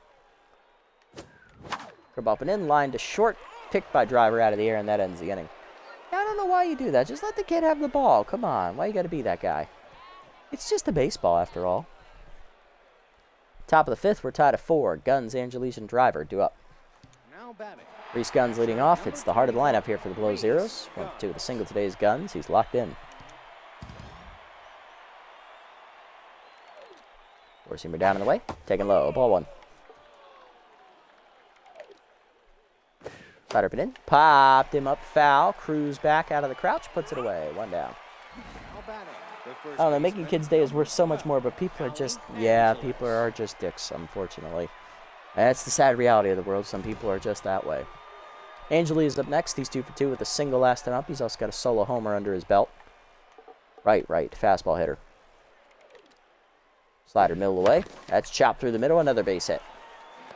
Curve up and in, line to short, picked by driver out of the air, and that ends the inning. I don't know why you do that. Just let the kid have the ball. Come on. Why you got to be that guy? It's just a baseball, after all. Top of the 5th, we're tied at 4. Guns, Angeles, and driver due up. Now batting. Reese Guns leading off. It's the heart of the lineup here for the Below Zeros. 1 for 2 with a single today's Guns. He's locked in. Four-seamer down and away. Taking low. Ball 1. Slider up and in. Popped him up. Foul. Cruise back out of the crouch. Puts it away. 1 down. I don't know. Making kids' day is worth so much more, but people are just, people are just dicks, unfortunately. That's the sad reality of the world. Some people are just that way. Angeli is up next. He's 2 for 2 with a single last time up. He's also got a solo homer under his belt. Right. Fastball hitter. Slider middle away. That's chopped through the middle. Another base hit.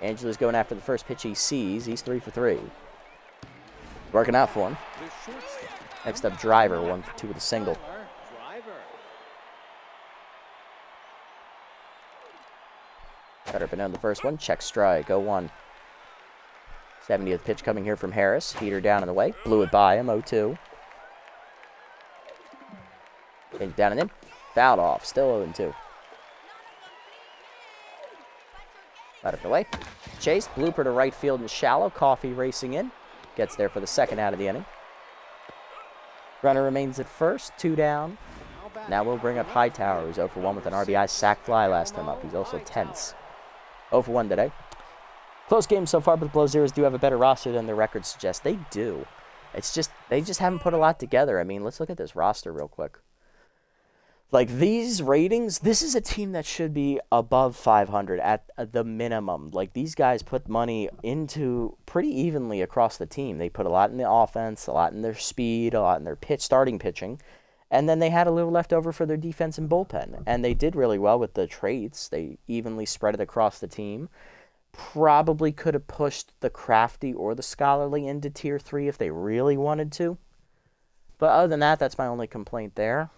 Angeli's going after the first pitch he sees. He's 3 for 3. Working out for him. Next up, driver. 1 for 2 with a single. Cut up and down the first one. Check strike. 0-1. 70th pitch coming here from Harris. Heater down and away. Blew it by him. 0-2. Change down and in. Fouled off. Still 0-2. Cut up and away. Chase. Blooper to right field and shallow. Coffee racing in. Gets there for the second out of the inning. Runner remains at first. 2 down. Now we'll bring up Hightower, who's 0 for 1 with an RBI sac fly last time up. He's also tense. 0 for 1 today. Close game so far, but the Below Zeros do have a better roster than their record suggests. They do. It's just, they just haven't put a lot together. I mean, let's look at this roster real quick. Like, these ratings, this is a team that should be above 500 at the minimum. Like, these guys put money into pretty evenly across the team. They put a lot in the offense, a lot in their speed, a lot in their starting pitching. And then they had a little left over for their defense and bullpen. And they did really well with the traits. They evenly spread it across the team. Probably could have pushed the crafty or the scholarly into Tier 3 if they really wanted to. But other than that, that's my only complaint there.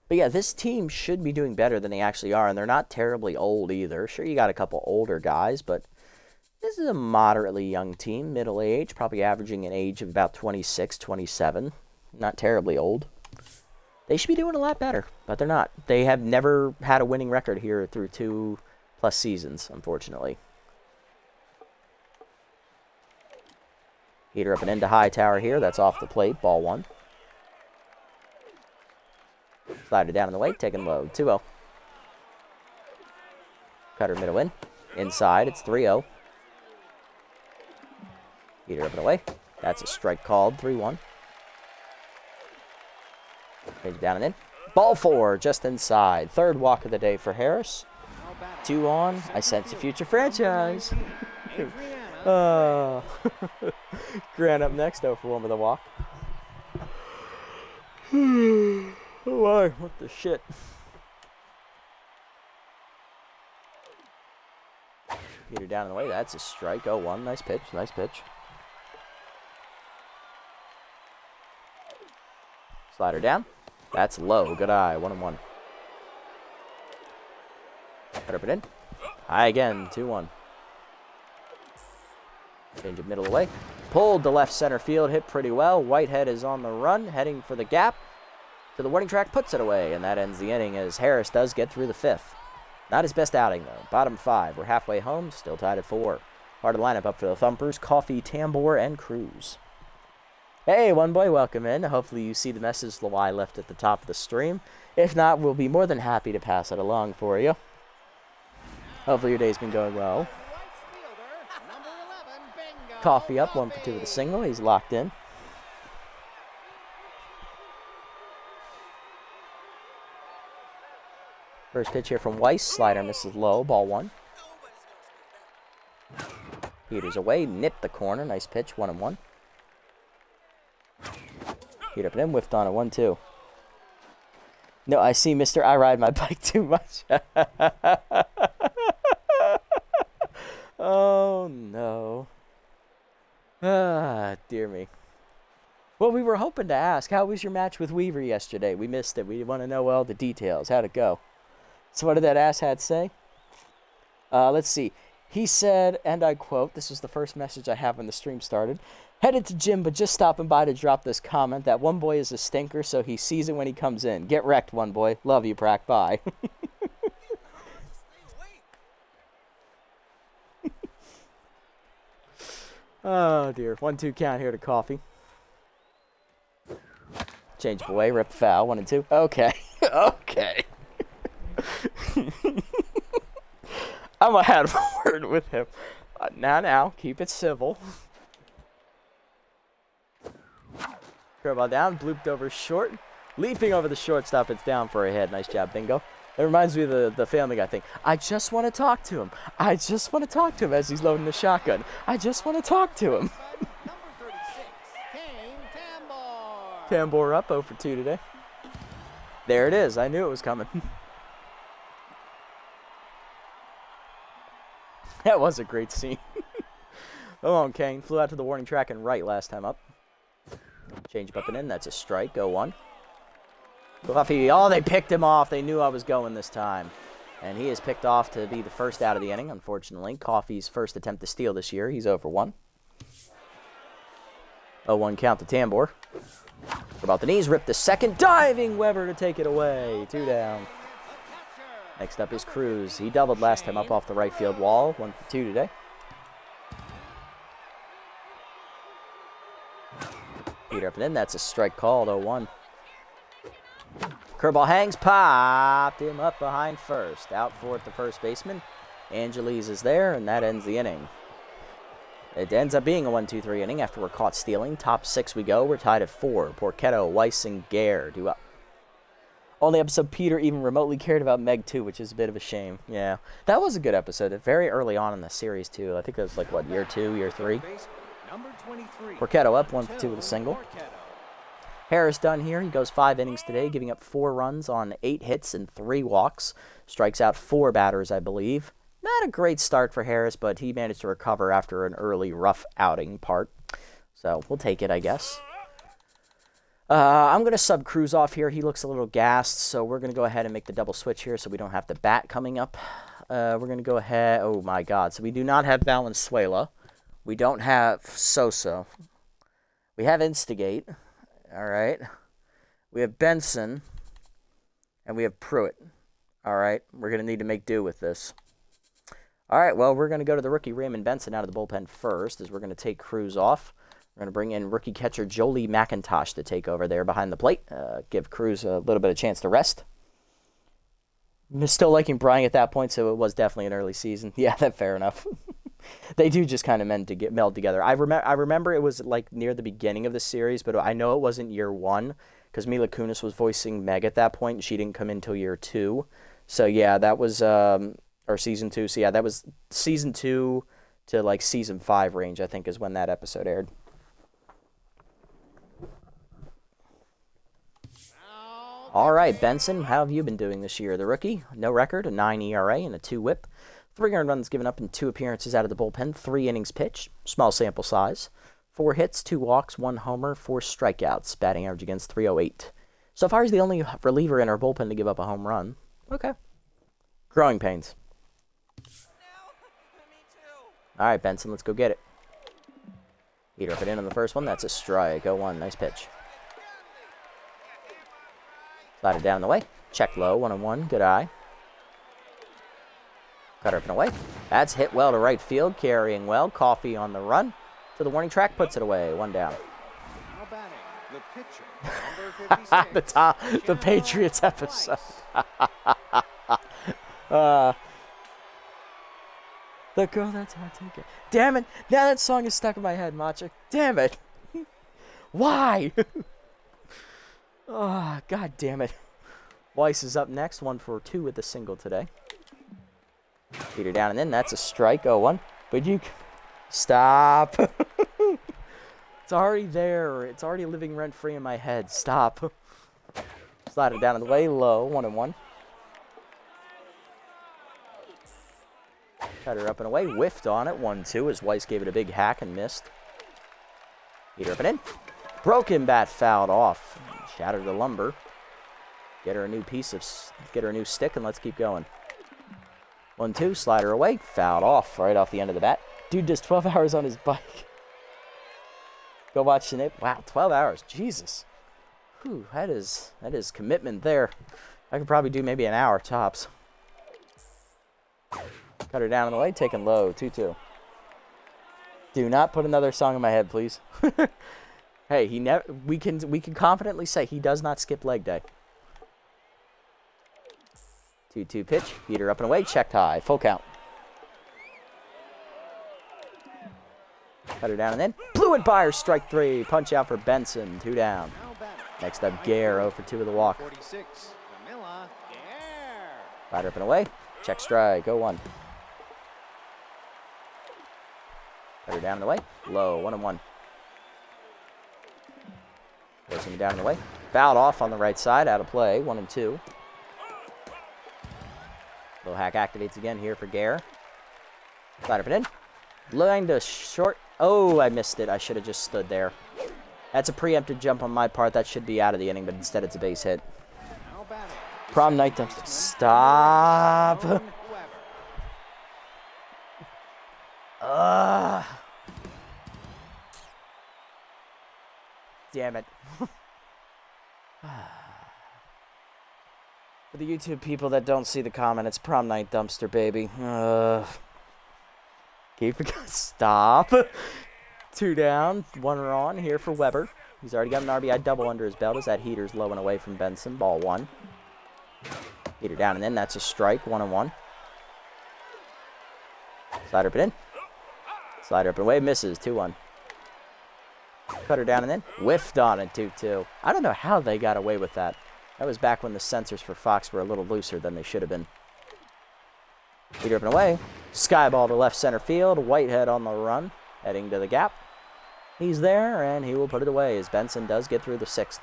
But yeah, this team should be doing better than they actually are. And they're not terribly old either. Sure, you got a couple older guys, but this is a moderately young team. Middle age, probably averaging an age of about 26, 27. Not terribly old. They should be doing a lot better, but they're not. They have never had a winning record here through 2+ seasons, unfortunately. Heater up and into Hightower here. That's off the plate. Ball 1. Slider down in the way. Taking low. 2-0. Cutter middle in. Inside. It's 3-0. Heater up and away. That's a strike called. 3-1. Change down and in. Ball 4, just inside. Third walk of the day for Harris. 2 on. I sense a future franchise. Grant up next, 0 for 1 with a walk. Oh, boy, what the shit? Get her down in the way. That's a strike. 0-1. Nice pitch. Nice pitch. Slider down. That's low. Good eye. 1-1. Put it in. High again. 2-1. Change it middle away. Pulled to left center field. Hit pretty well. Whitehead is on the run. Heading for the gap. To the warning track. Puts it away. And that ends the inning as Harris does get through the fifth. Not his best outing, though. Bottom 5. We're halfway home. Still tied at 4. Part of the lineup up for the Thumpers. Coffee, Tambor, and Cruz. Hey, one boy, welcome in. Hopefully you see the message I left at the top of the stream. If not, we'll be more than happy to pass it along for you. Hopefully your day's been going well. Coffee up, 1 for 2 with a single. He's locked in. First pitch here from Weiss. Slider misses low. Ball 1. Peters away. Nipped the corner. Nice pitch. 1-1. Heat up and in. Whiffed on a 1-2. No, I see, Mr. I ride my bike too much. Oh, no. Ah, dear me. Well, we were hoping to ask, how was your match with Weaver yesterday? We missed it. We want to know all the details. How'd it go? So what did that asshat say? Let's see. He said, and I quote, this was the first message I have when the stream started, headed to gym, but just stopping by to drop this comment that one boy is a stinker, so he sees it when he comes in. Get wrecked, one boy. Love you, Prack. Bye. Oh, dear. 1-2 count here to Coffee. Change away. Rip foul. 1-2. Okay. Okay. I'm going to have a word with him. Now, keep it civil. Curveball down, blooped over short. Leaping over the shortstop, it's down for a hit. Nice job, Bingo. It reminds me of the Family Guy thing. I just want to talk to him. I just want to talk to him as he's loading the shotgun. I just want to talk to him. Tambor up, 0 for 2 today. There it is. I knew it was coming. That was a great scene. Hold on, Kane. Flew out to the warning track and right last time up. Change up and in. That's a strike. 0-1. Coffee. Oh, they picked him off. They knew I was going this time. And he is picked off to be the first out of the inning, unfortunately. Coffee's first attempt to steal this year. He's 0 for 1. 0-1 count to Tambor. About the knees. Ripped the second. Diving Weber to take it away. 2 down. Next up is Cruz. He doubled last time up off the right field wall. 1 for 2 today. Peter up and in. That's a strike called. 0-1. Curveball hangs. Popped him up behind first. Out for it, the first baseman. Angeles is there, and that ends the inning. It ends up being a 1-2-3 inning after we're caught stealing. Top 6 we go. We're tied at 4. Porchetto, Weiss, and Gare do up. Only episode Peter even remotely cared about Meg 2, which is a bit of a shame. Yeah, that was a good episode. Very early on in the series, too. I think it was like, what, year 2, year 3? Porchetto up, 1 for 2 with a single. Harris done here. He goes 5 innings today, giving up 4 runs on 8 hits and 3 walks. Strikes out 4 batters, I believe. Not a great start for Harris, but he managed to recover after an early rough outing part. So we'll take it, I guess. I'm going to sub Cruz off here. He looks a little gassed, so we're going to go ahead and make the double switch here so we don't have the bat coming up. We're going to go ahead. Oh, my God. So we do not have Valenzuela. We don't have Sosa. We have Instigate. All right. We have Benson. And we have Pruitt. All right. We're going to need to make do with this. All right. Well, we're going to go to the rookie Raymond Benson out of the bullpen first as we're going to take Cruz off. We're going to bring in rookie catcher Jolie McIntosh to take over there behind the plate. Give Cruz a little bit of chance to rest. I'm still liking Bryant at that point, so it was definitely an early season. Yeah, that's fair enough. They do just kind of meld together. I remember it was like near the beginning of the series, but I know it wasn't year 1 because Mila Kunis was voicing Meg at that point, and she didn't come in until year 2. So yeah, that was or season 2. So yeah, that was season 2 to like season 5 range, I think, is when that episode aired. All right, Benson, how have you been doing this year? The rookie, no record, a 9 ERA and a 2 WHIP. 3 earned runs given up in 2 appearances out of the bullpen, 3 innings pitched, small sample size. 4 hits, 2 walks, 1 homer, 4 strikeouts, batting average against 308. So far, he's the only reliever in our bullpen to give up a home run. Okay. Growing pains. All right, Benson, let's go get it. Heater up and in on the first one. That's a strike. 0-1. Nice pitch. Slide it down the way. Check low. 1-1. Good eye. Cutter up and away. That's hit well to right field. Carrying well. Coffee on the run. To the warning track. Puts it away. 1 down. Now batting, the pitcher, number 56. The Patriots episode. The girl that's hard to get. Damn it. Now that song is stuck in my head, Macha. Damn it. Why? Oh, God damn it. Weiss is up next. 1 for 2 with the single today. Beat her down and in. That's a strike. 0-1. But you... Stop. It's already there. It's already living rent-free in my head. Stop. Slide it down in the way. Low. 1-1. Cut her up and away. Whiffed on it. 1-2 as Weiss gave it a big hack and missed. Beat her up and in. Broken bat fouled off. Shattered the lumber. Get her a new get her a new stick and let's keep going. 1-2. Slide her away. Fouled off right off the end of the bat. Dude does 12 hours on his bike. Go watch the nip. Wow, 12 hours. Jesus. Whew, that is commitment there. I could probably do maybe an hour tops. Cut her down in the way, taking low, 2-2. Do not put another song in my head, please. Hey, we can confidently say he does not skip leg day. 2-2 pitch, beat her up and away, checked high, full count. Cut her down and in. Blew it by her, strike 3. Punch out for Benson, 2 down. Next up, Gare, 0 for 2 with a walk. 46, Camilla, Gare. Slide her up and away, check strike, 0-1. Cut her down in the way. Low, 1-1. Forcing it down in the way. Fouled off on the right side, out of play, 1-2. Little hack activates again here for Gare. Slide up and in. Line to short. Oh, I missed it. I should have just stood there. That's a preempted jump on my part. That should be out of the inning, but instead it's a base hit. Prom night dumpster. Stop. Damn it. For the YouTube people that don't see the comment, it's prom night dumpster, baby. Stop. 2 down, 1 on here for Weber. He's already got an RBI double under his belt as that heater's low and away from Benson. Ball 1. Heater down and in. That's a strike. 1-1. Slider up and in. Slider up and away. Misses. 2-1. Cut her down and in. Whiffed on it. 2-2. I don't know how they got away with that. That was back when the sensors for Fox were a little looser than they should have been. Heater up and away. Skyball to left center field. Whitehead on the run. Heading to the gap. He's there, and he will put it away as Benson does get through the 6th.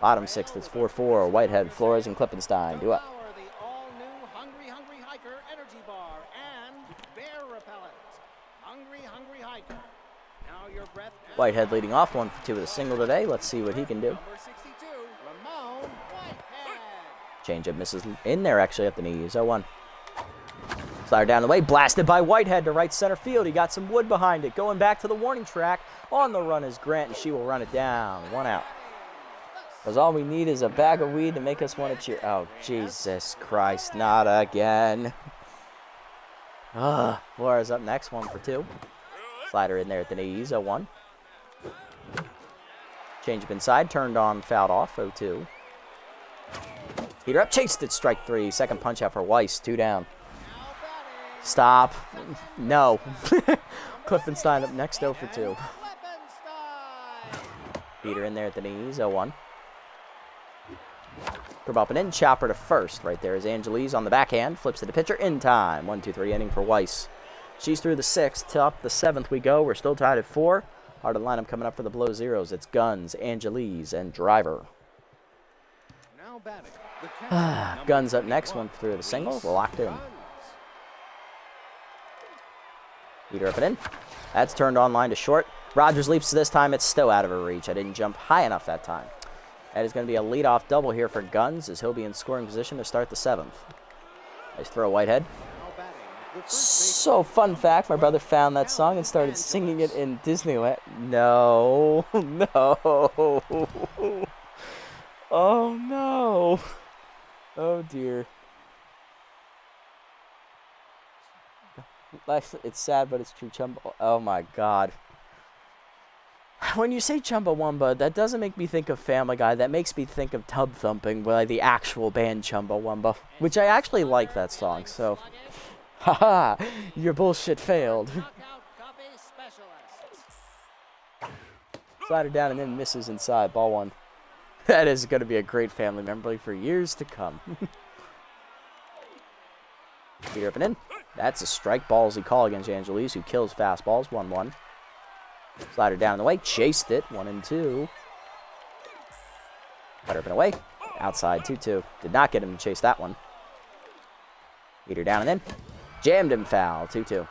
Bottom 6th, it's 4-4. Whitehead, Flores, and Klippenstein do up. The all-new Hungry Hiker Energy Bar and Bear Repellent. Hungry Hiker. Now your breath. Whitehead leading off, 1 for 2 with a single today. Let's see what he can do. Number 62, Ramon Whitehead. Changeup misses in there, actually, at the knees. 0-1. Slider down the way, blasted by Whitehead to right center field. He got some wood behind it. Going back to the warning track. On the run is Grant, and she will run it down. 1 out. Because all we need is a bag of weed to make us want to cheer. Oh, Jesus Christ, not again. Flores up next, 1 for 2. Slider in there at the knees, 0-1. Changeup inside, turned on, fouled off, 0-2. Heater up, chased it, strike 3. Second punch out for Weiss, 2 down. Stop. No. Klippenstein up next, 0 for 2. Heater in there at the knees, 0-1. Curve up and in, chopper to first. Right there is Angeles on the backhand. Flips to the pitcher in time. 1-2-3 inning for Weiss. She's through the 6th. Top the 7th we go. We're still tied at 4. Heart of the lineup coming up for the below zeros. It's Guns, Angeles, and Driver. Now Now batting, the catcher, Guns up number next, 21, one through the single. We're locked in. Guns. Leader up and in. That's turned on line to short. Rogers leaps this time. It's still out of her reach. I didn't jump high enough that time. That is going to be a leadoff double here for Guns, as he'll be in scoring position to start the 7th. Nice throw, Whitehead. Now batting, the first So, fun fact, my brother found that song and started singing it in Disneyland. No, no. Oh, no. Oh, dear. It's sad, but it's true. Chumba. Oh, my God. When you say Chumbawamba, that doesn't make me think of Family Guy. That makes me think of Tub Thumping by the actual band Chumbawamba, which I actually like that song, so... Haha, your bullshit failed. Slider down and then misses inside. Ball 1. That is going to be a great family memory for years to come. Leader up and in. That's a strike. Ballsy call against Angeles, who kills fastballs. 1-1. Slider down and away. Chased it. 1-2. Slider up and away. Outside. 2-2. Did not get him to chase that one. Leader down and in. Jammed him foul. 2-2.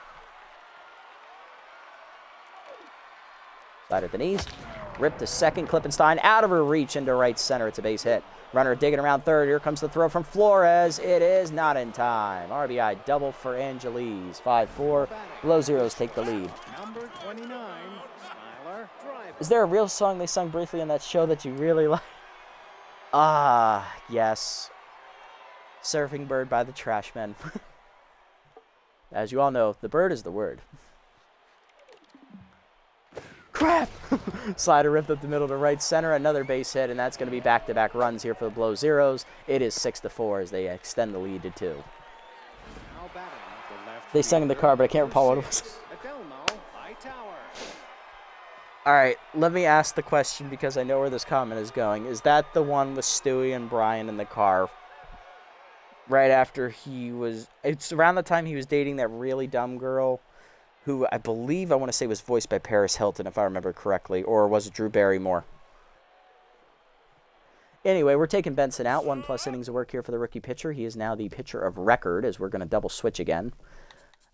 Slider at the knees. Ripped to second. Klippenstein out of her reach into right center. It's a base hit. Runner digging around third. Here comes the throw from Flores. It is not in time. RBI double for Angeles. 5-4. Below zeros take the lead. Number 29, Skylar Driver. Is there a real song they sung briefly on that show that you really like? Ah, yes. Surfing Bird by the Trashmen. As you all know, the bird is the word. Crap! Slider ripped up the middle to right center. Another base hit, and that's going to be back-to-back runs here for the below zeros. It is 6-4 as they extend the lead to 2. Now batting, the left They sang in the car, but I can't recall what it was. Adelmo Hightower. All right, let me ask the question because I know where this comment is going. Is that the one with Stewie and Brian in the car? Right after he was... It's around the time he was dating that really dumb girl who I believe, I want to say, was voiced by Paris Hilton, if I remember correctly. Or was it Drew Barrymore? Anyway, we're taking Benson out. 1+ innings of work here for the rookie pitcher. He is now the pitcher of record as we're going to double switch again.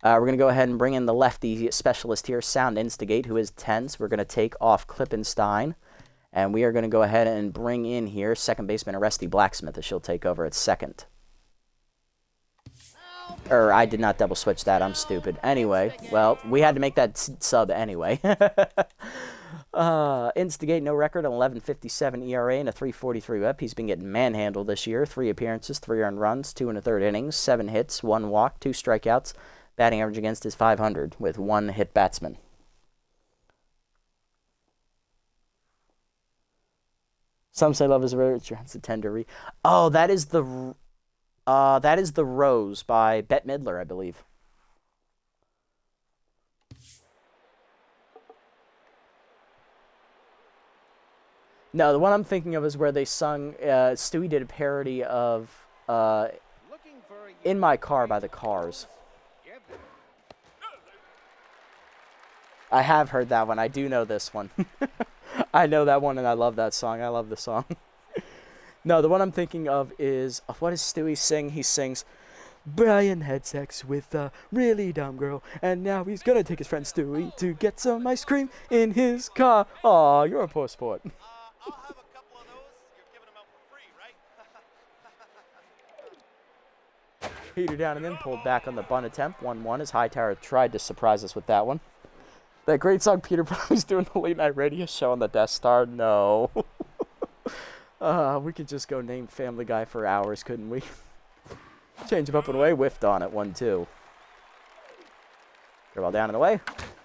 We're going to go ahead and bring in the lefty specialist here, Sound Instigate, who is tense. We're going to take off Klippenstein. And we are going to go ahead and bring in here second baseman Aresti Blacksmith as she'll take over at second. Or I did not double switch that. I'm stupid. Anyway, well, we had to make that sub anyway. Instigate, no record, an 11.57 ERA and a 3.43 whip. He's been getting manhandled this year. 3 appearances, 3 earned runs, 2 1/3 innings, 7 hits, 1 walk, 2 strikeouts. Batting average against is .500 with 1 hit batsman. Some say love is rare. It's a tender. Oh, that is the Rose by Bette Midler, I believe. No, the one I'm thinking of is where they sung, Stewie did a parody of In My Car by the Cars. I have heard that one. I do know this one. I know that one and I love that song. I love the song. No, the one I'm thinking of is, what does Stewie sing? He sings, Brian had sex with a really dumb girl, and now he's gonna take his friend Stewie to get some ice cream in his car. Aw, you're a poor sport. I'll have a couple of those. You're giving them out for free, right? Peter down and then pulled back on the bunt attempt. 1-1 as Hightower tried to surprise us with that one. That great song Peter Brown's doing the late night radio show on the Death Star. No. We could just go name Family Guy for hours, couldn't we? Change him up and away. Whiffed on it. 1-2. Ball down and away.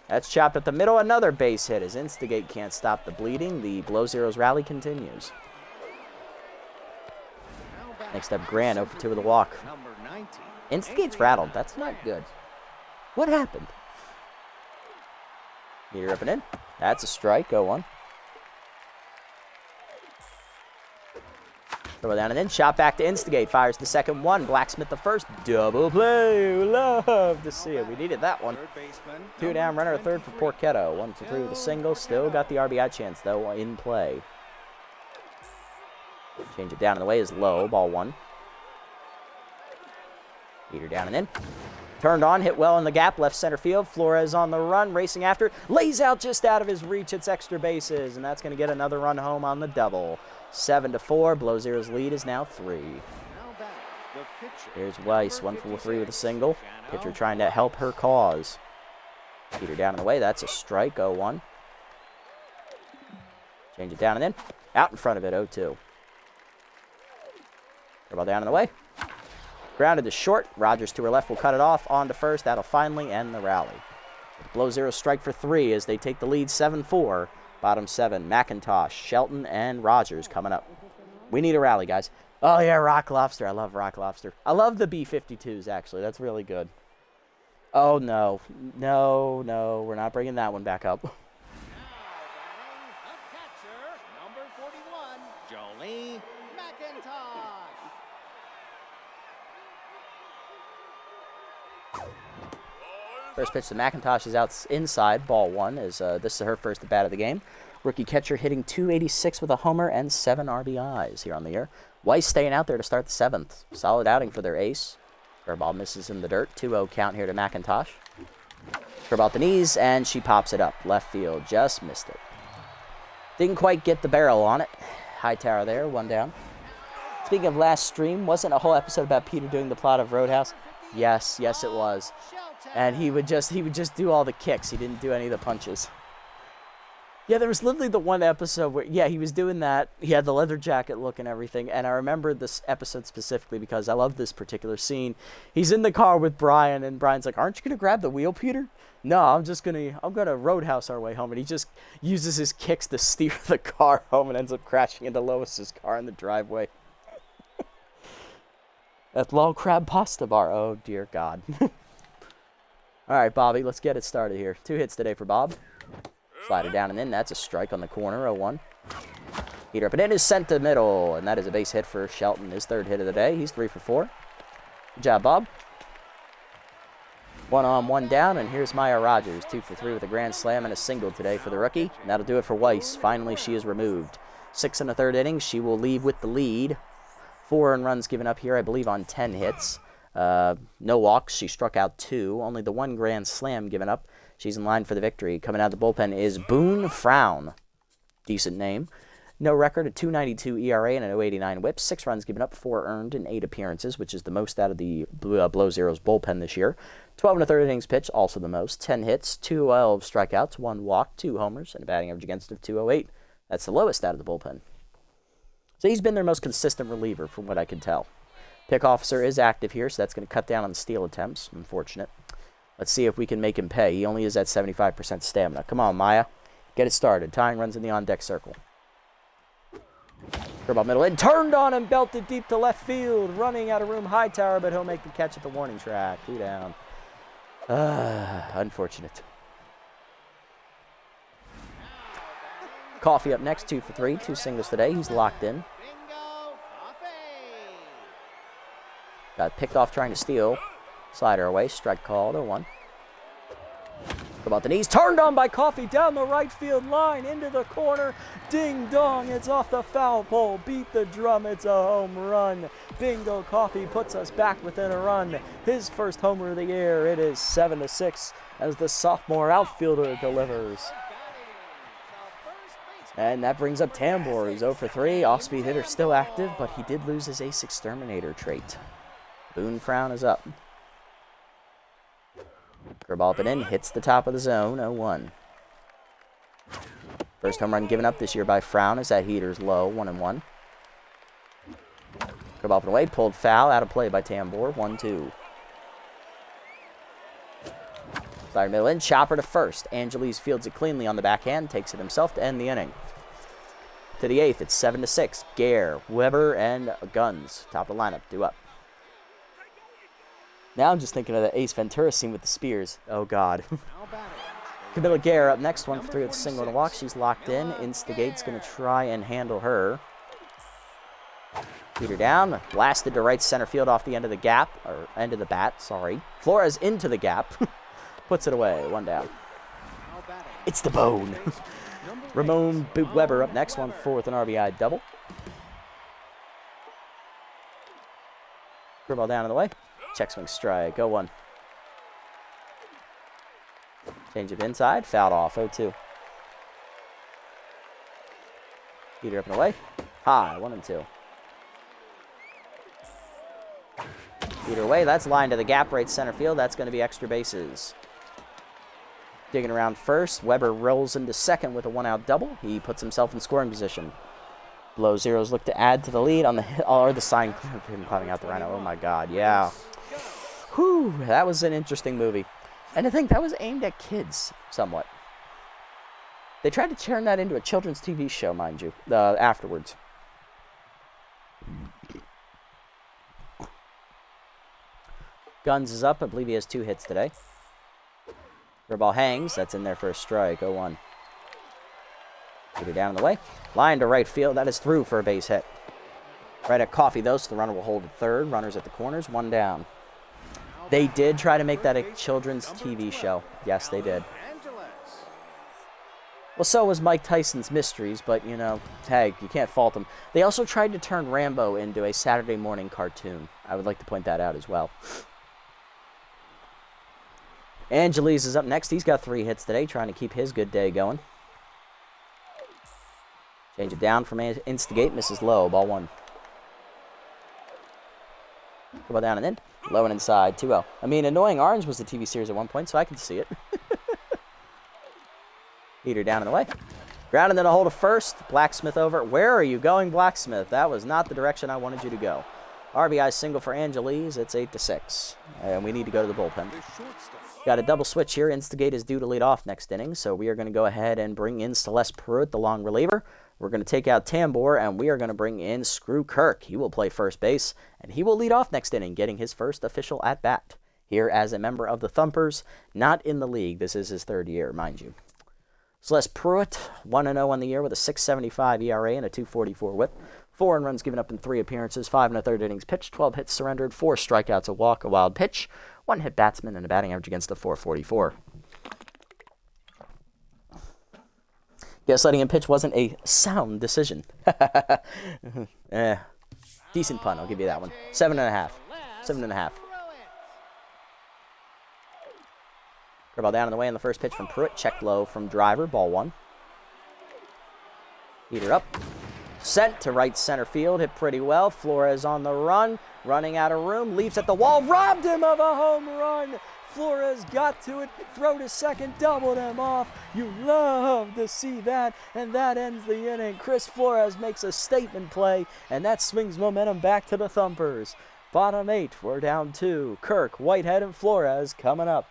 That's chopped at the middle. Another base hit as Instigate can't stop the bleeding. The below zeros rally continues. Next up, Grant 0 for 2 with a walk. Instigate's rattled. That's not good. What happened? Meter up and in. That's a strike. 0-1. Throw down and in. Shot back to Instigate. Fires the second one. Blacksmith the first. Double play. We love to see it. We needed that one. 2 down. Runner at third for Porchetto. 1 for 3 with a single. Still got the RBI chance, though, in play. Change it down and away is low. Ball 1. Heater down and in. Turned on, hit well in the gap, left center field. Flores on the run, racing after. Lays out just out of his reach. It's extra bases, and that's going to get another run home on the double. 7-4. Below Zero's lead is now 3. Here's Weiss, 1-for-3 with a single. Pitcher trying to help her cause. Heater down and away. That's a strike. 0-1. Change it down and in. Out in front of it. 0-2. Ball down and away. Grounded to short. Rogers to her left will cut it off. On to first. That'll finally end the rally. Below Zero strike for 3 as they take the lead 7-4. Bottom 7. McIntosh, Shelton, and Rogers coming up. We need a rally, guys. Oh, yeah, Rock Lobster. I love Rock Lobster. I love the B-52s, actually. That's really good. Oh, no. No, no. We're not bringing that one back up. Now batting, the catcher, number 41, Jolie McIntosh. First pitch to McIntosh is out inside, ball 1, as this is her first at bat of the game. Rookie catcher hitting .286 with a homer and 7 RBIs here on the year. Weiss staying out there to start the 7th. Solid outing for their ace. Curveball misses in the dirt. 2-0 count here to McIntosh. Curveball at the knees, and she pops it up. Left field, just missed it. Didn't quite get the barrel on it. High tower there, 1 down. Speaking of last stream, wasn't a whole episode about Peter doing the plot of Roadhouse? Yes, yes it was. And he would just do all the kicks. He didn't do any of the punches. Yeah, there was literally the one episode where, yeah, he was doing that. He had the leather jacket look and everything. And I remember this episode specifically because I love this particular scene. He's in the car with Brian, and Brian's like, "Aren't you going to grab the wheel, Peter?" "No, I'm going to roadhouse our way home." And he just uses his kicks to steer the car home and ends up crashing into Lois's car in the driveway. At Lol Crab Pasta Bar. Oh, dear God. All right, Bobby, let's get it started here. 2 hits today for Bob. Slide it down and in. That's a strike on the corner. 0-1. Heater up and in is sent to middle, and that is a base hit for Shelton. His 3rd hit of the day. He's 3 for 4. Good job, Bob. 1 on, 1 down, and here's Maya Rogers. 2 for 3 with a grand slam and a single today for the rookie. And that'll do it for Weiss. Finally, she is removed. 6 in the 3rd inning. She will leave with the lead. 4 earned runs given up here, I believe, on 10 hits. No walks. She struck out 2. Only the 1 grand slam given up. She's in line for the victory. Coming out of the bullpen is Boone Frown. Decent name. No record, a 2.92 ERA and an 0.89 whip. 6 runs given up, 4 earned in 8 appearances, which is the most out of the Below Zero's bullpen this year. 12 and a 3rd innings pitched, also the most. 10 hits, 12 strikeouts, 1 walk, 2 homers, and a batting average against of 208. That's the lowest out of the bullpen. So he's been their most consistent reliever from what I can tell. Pick officer is active here, so that's going to cut down on the steal attempts. Unfortunate. Let's see if we can make him pay. He only is at 75% stamina. Come on, Maya. Get it started. Tying runs in the on-deck circle. Curveball middle in. Turned on and belted deep to left field. Running out of room, high tower, but he'll make the catch at the warning track. 2 down. Unfortunate. Coffee up next. 2 for 3. 2 singles today. He's locked in. Got picked off trying to steal. Slider away. Strike called. 0-1. About the knees. Turned on by Coffee down the right field line. Into the corner. Ding dong. It's off the foul pole. Beat the drum. It's a home run. Bingo Coffee puts us back within a run. His first homer of the year. It is 7-6 as the sophomore outfielder delivers. And that brings up Tambor. He's 0 for 3. Off-speed hitter still active, but he did lose his ace exterminator trait. Boone Frown is up. Curveball up and in, hits the top of the zone, 0-1. First home run given up this year by Frown is that heater's low, 1-1. Curveball up and away, pulled foul, out of play by Tambor, 1-2. Slider middle in, chopper to first. Angeles fields it cleanly on the backhand, takes it himself to end the inning. To the 8th, it's 7-6. Gare, Weber, and Guns. Top of the lineup, due up. Now I'm just thinking of the Ace Ventura scene with the spears. Oh, God. Camilla Gare up next, 1 for 3 with a single and a walk. She's locked in. Instigate's going to try and handle her. Peter down. Blasted to right center field off the end of the gap. Or end of the bat, sorry. Flores into the gap. Puts it away. 1 down. It's the bone. Ramon Weber up next, 1 for 4 with an RBI double. Curveball down in the way. Check swing strike. 0-1. Change up inside. Fouled off. 0-2. Heater up and away. High. 1-2. Heater away. That's line to the gap right center field. That's going to be extra bases. Digging around first. Weber rolls into second with a 1-out double. He puts himself in scoring position. Below zeros look to add to the lead on the hit, or the sign of him climbing out the rhino. Oh my God, yeah. Whew, that was an interesting movie. And I think that was aimed at kids somewhat. They tried to turn that into a children's TV show, mind you, afterwards. Guns is up. I believe he has 2 hits today. Ball hangs. That's in there for a strike. 0-1. Get it down in the way. Line to right field. That is through for a base hit. Right at Coffee, though, so the runner will hold at third. Runners at the corners. 1 down. They did try to make that a children's TV show. Yes, they did. Well, so was Mike Tyson's Mysteries, but, you know, hey, you can't fault them. They also tried to turn Rambo into a Saturday morning cartoon. I would like to point that out as well. Angeles is up next. He's got 3 hits today, trying to keep his good day going. Change it down from Instigate. Misses low. Ball 1. Go down and in. Low and inside. 2-0. I mean, Annoying Orange was the TV series at one point, so I can see it. Heater down in the way. Ground and then a hold of first. Blacksmith over. Where are you going, Blacksmith? That was not the direction I wanted you to go. RBI single for Angeles. It's 8-6. And we need to go to the bullpen. Got a double switch here. Instigate is due to lead off next inning, so we are going to go ahead and bring in Celeste Pruitt, the long reliever. We're going to take out Tambor, and we are going to bring in Screw Kirk. He will play first base, and he will lead off next inning, getting his first official at-bat here as a member of the Thumpers. Not in the league. This is his 3rd year, mind you. Celeste Pruitt, 1-0 on the year with a 6.75 ERA and a 2.44 whip. 4 runs given up in 3 appearances, 5 1/3 innings pitched, 12 hits surrendered, 4 strikeouts, a walk, a wild pitch, 1 hit batsman, and a batting average against a 4.44. Guess letting him pitch wasn't a sound decision. Decent pun, I'll give you that one. 7.5. 7.5. Curveball down in the way on the first pitch from Pruitt. Checked low from Driver. Ball 1. Heater up. Sent to right center field. Hit pretty well. Flores on the run. Running out of room. Leaps at the wall. Robbed him of a home run. Flores got to it. Throw to second. Doubled him off. You love to see that. And that ends the inning. Chris Flores makes a statement play. And that swings momentum back to the Thumpers. Bottom 8. We're down 2. Kirk, Whitehead, and Flores coming up.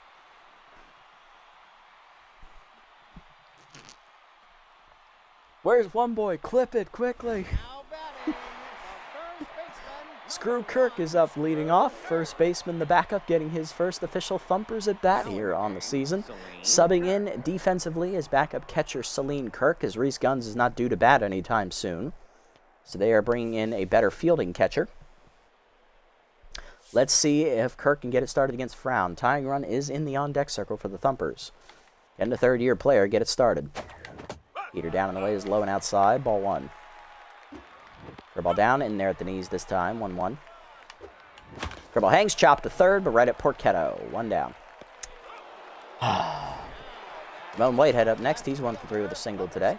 Where's one boy? Clip it quickly. Screw Kirk is up leading off. First baseman, the backup, getting his first official Thumpers at bat here on the season. Subbing in defensively is backup catcher Celine Kirk, as Reese Guns is not due to bat anytime soon. So they are bringing in a better fielding catcher. Let's see if Kirk can get it started against Frown. Tying run is in the on-deck circle for the Thumpers. And the 3rd-year player get it started. Heater down in the way is low and outside. Ball 1. Curveball down in there at the knees this time. 1-1. Curveball hangs, chopped to third, but right at Porchetto. 1 down. Ramon Whitehead up next. He's 1 for 3 with a single today.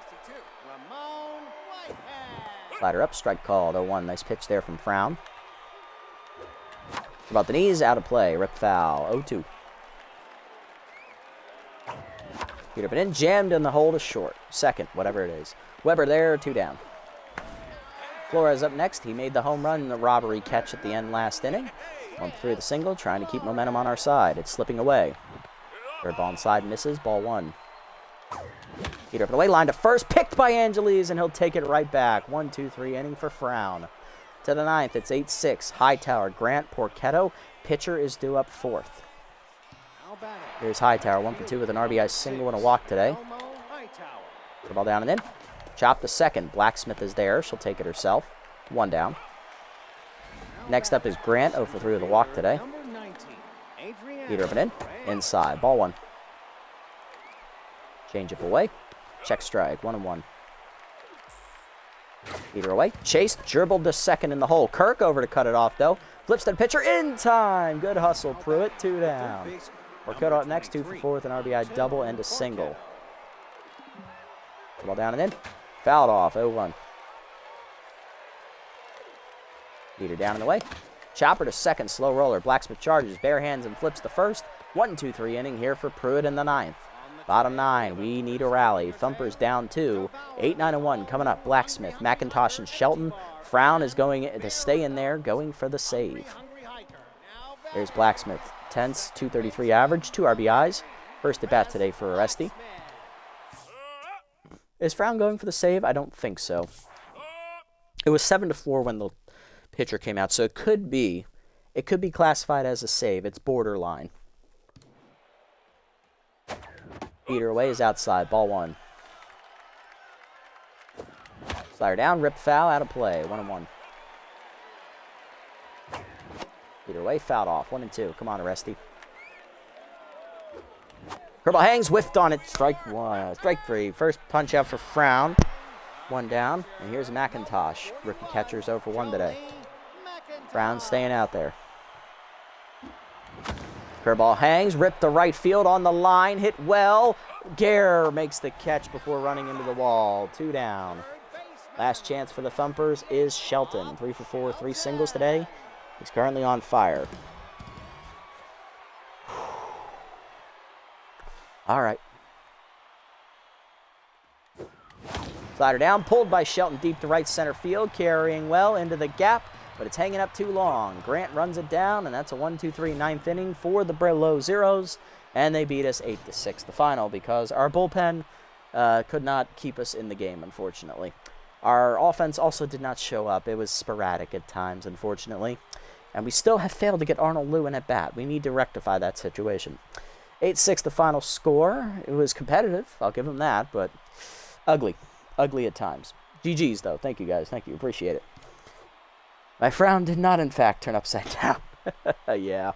Slider up, strike called. 0-1. Nice pitch there from Frown. About the knees, out of play. Rip foul. 0-2. Heat up and in, jammed in the hole to short. Second, whatever it is. Weber there, 2 down. Flores up next. He made the home run in the robbery catch at the end last inning. 1 for 3 with a single, trying to keep momentum on our side. It's slipping away. Third ball inside misses. Ball 1. Heat up and away, line to first. Picked by Angeles, and he'll take it right back. 1-2-3 inning for Frown. To the 9th, it's 8-6. Hightower, Grant, Porchetto. Pitcher is due up 4th. Here's Hightower, 1 for 2 with an RBI single and a walk today. The ball down and in. Chop to second. Blacksmith is there. She'll take it herself. 1 down. Next up is Grant, 0 for 3 with a walk today. Heater up and in. Inside. Ball 1. Change up away. Check strike. 1-1. Heater away. Chase gerbled to second in the hole. Kirk over to cut it off, though. Flips to the pitcher in time. Good hustle, Pruitt. 2 down. Porchetto up next, 2 for 4 with an RBI double and a single. Ball down and in. Fouled off, 0-1. Leader down and away. Chopper to second, slow roller. Blacksmith charges, bare hands and flips the first. 1-2-3 inning here for Pruitt in the 9th. Bottom 9, we need a rally. Thumpers down 2. 8-9-1 coming up. Blacksmith, McIntosh, and Shelton. Frown is going to stay in there, going for the save. There's Blacksmith. Tense, 233 average, 2 RBIs. First at bat today for Aresti. Is Frown going for the save? I don't think so. It was 7-4 when the pitcher came out, so it could be classified as a save. It's borderline. Beater away is outside. Ball 1. Slider down, rip foul, out of play. 1-1. Beater away, fouled off. 1-2. Come on, Aresti. Curveball hangs, whiffed on it. Strike 1. Strike 3. First punch out for Frown. 1 down. And here's McIntosh. Rookie catcher's 0 for 1 today. Frown staying out there. Curveball hangs, ripped to right field on the line, hit well. Gare makes the catch before running into the wall. 2 down. Last chance for the Thumpers is Shelton. 3 for 4, 3 singles today. He's currently on fire. All right. Slider down, pulled by Shelton deep to right center field, carrying well into the gap, but it's hanging up too long. Grant runs it down, and that's a 1-2-3 9th inning for the below zeros, and they beat us 8-6 the final because our bullpen could not keep us in the game, unfortunately. Our offense also did not show up. It was sporadic at times, unfortunately, and we still have failed to get Arnold Lewin at bat. We need to rectify that situation. 8-6 the final score. It was competitive, I'll give them that, but ugly. Ugly at times. GG's, though. Thank you, guys. Thank you. Appreciate it. My frown did not, in fact, turn upside down. Yeah.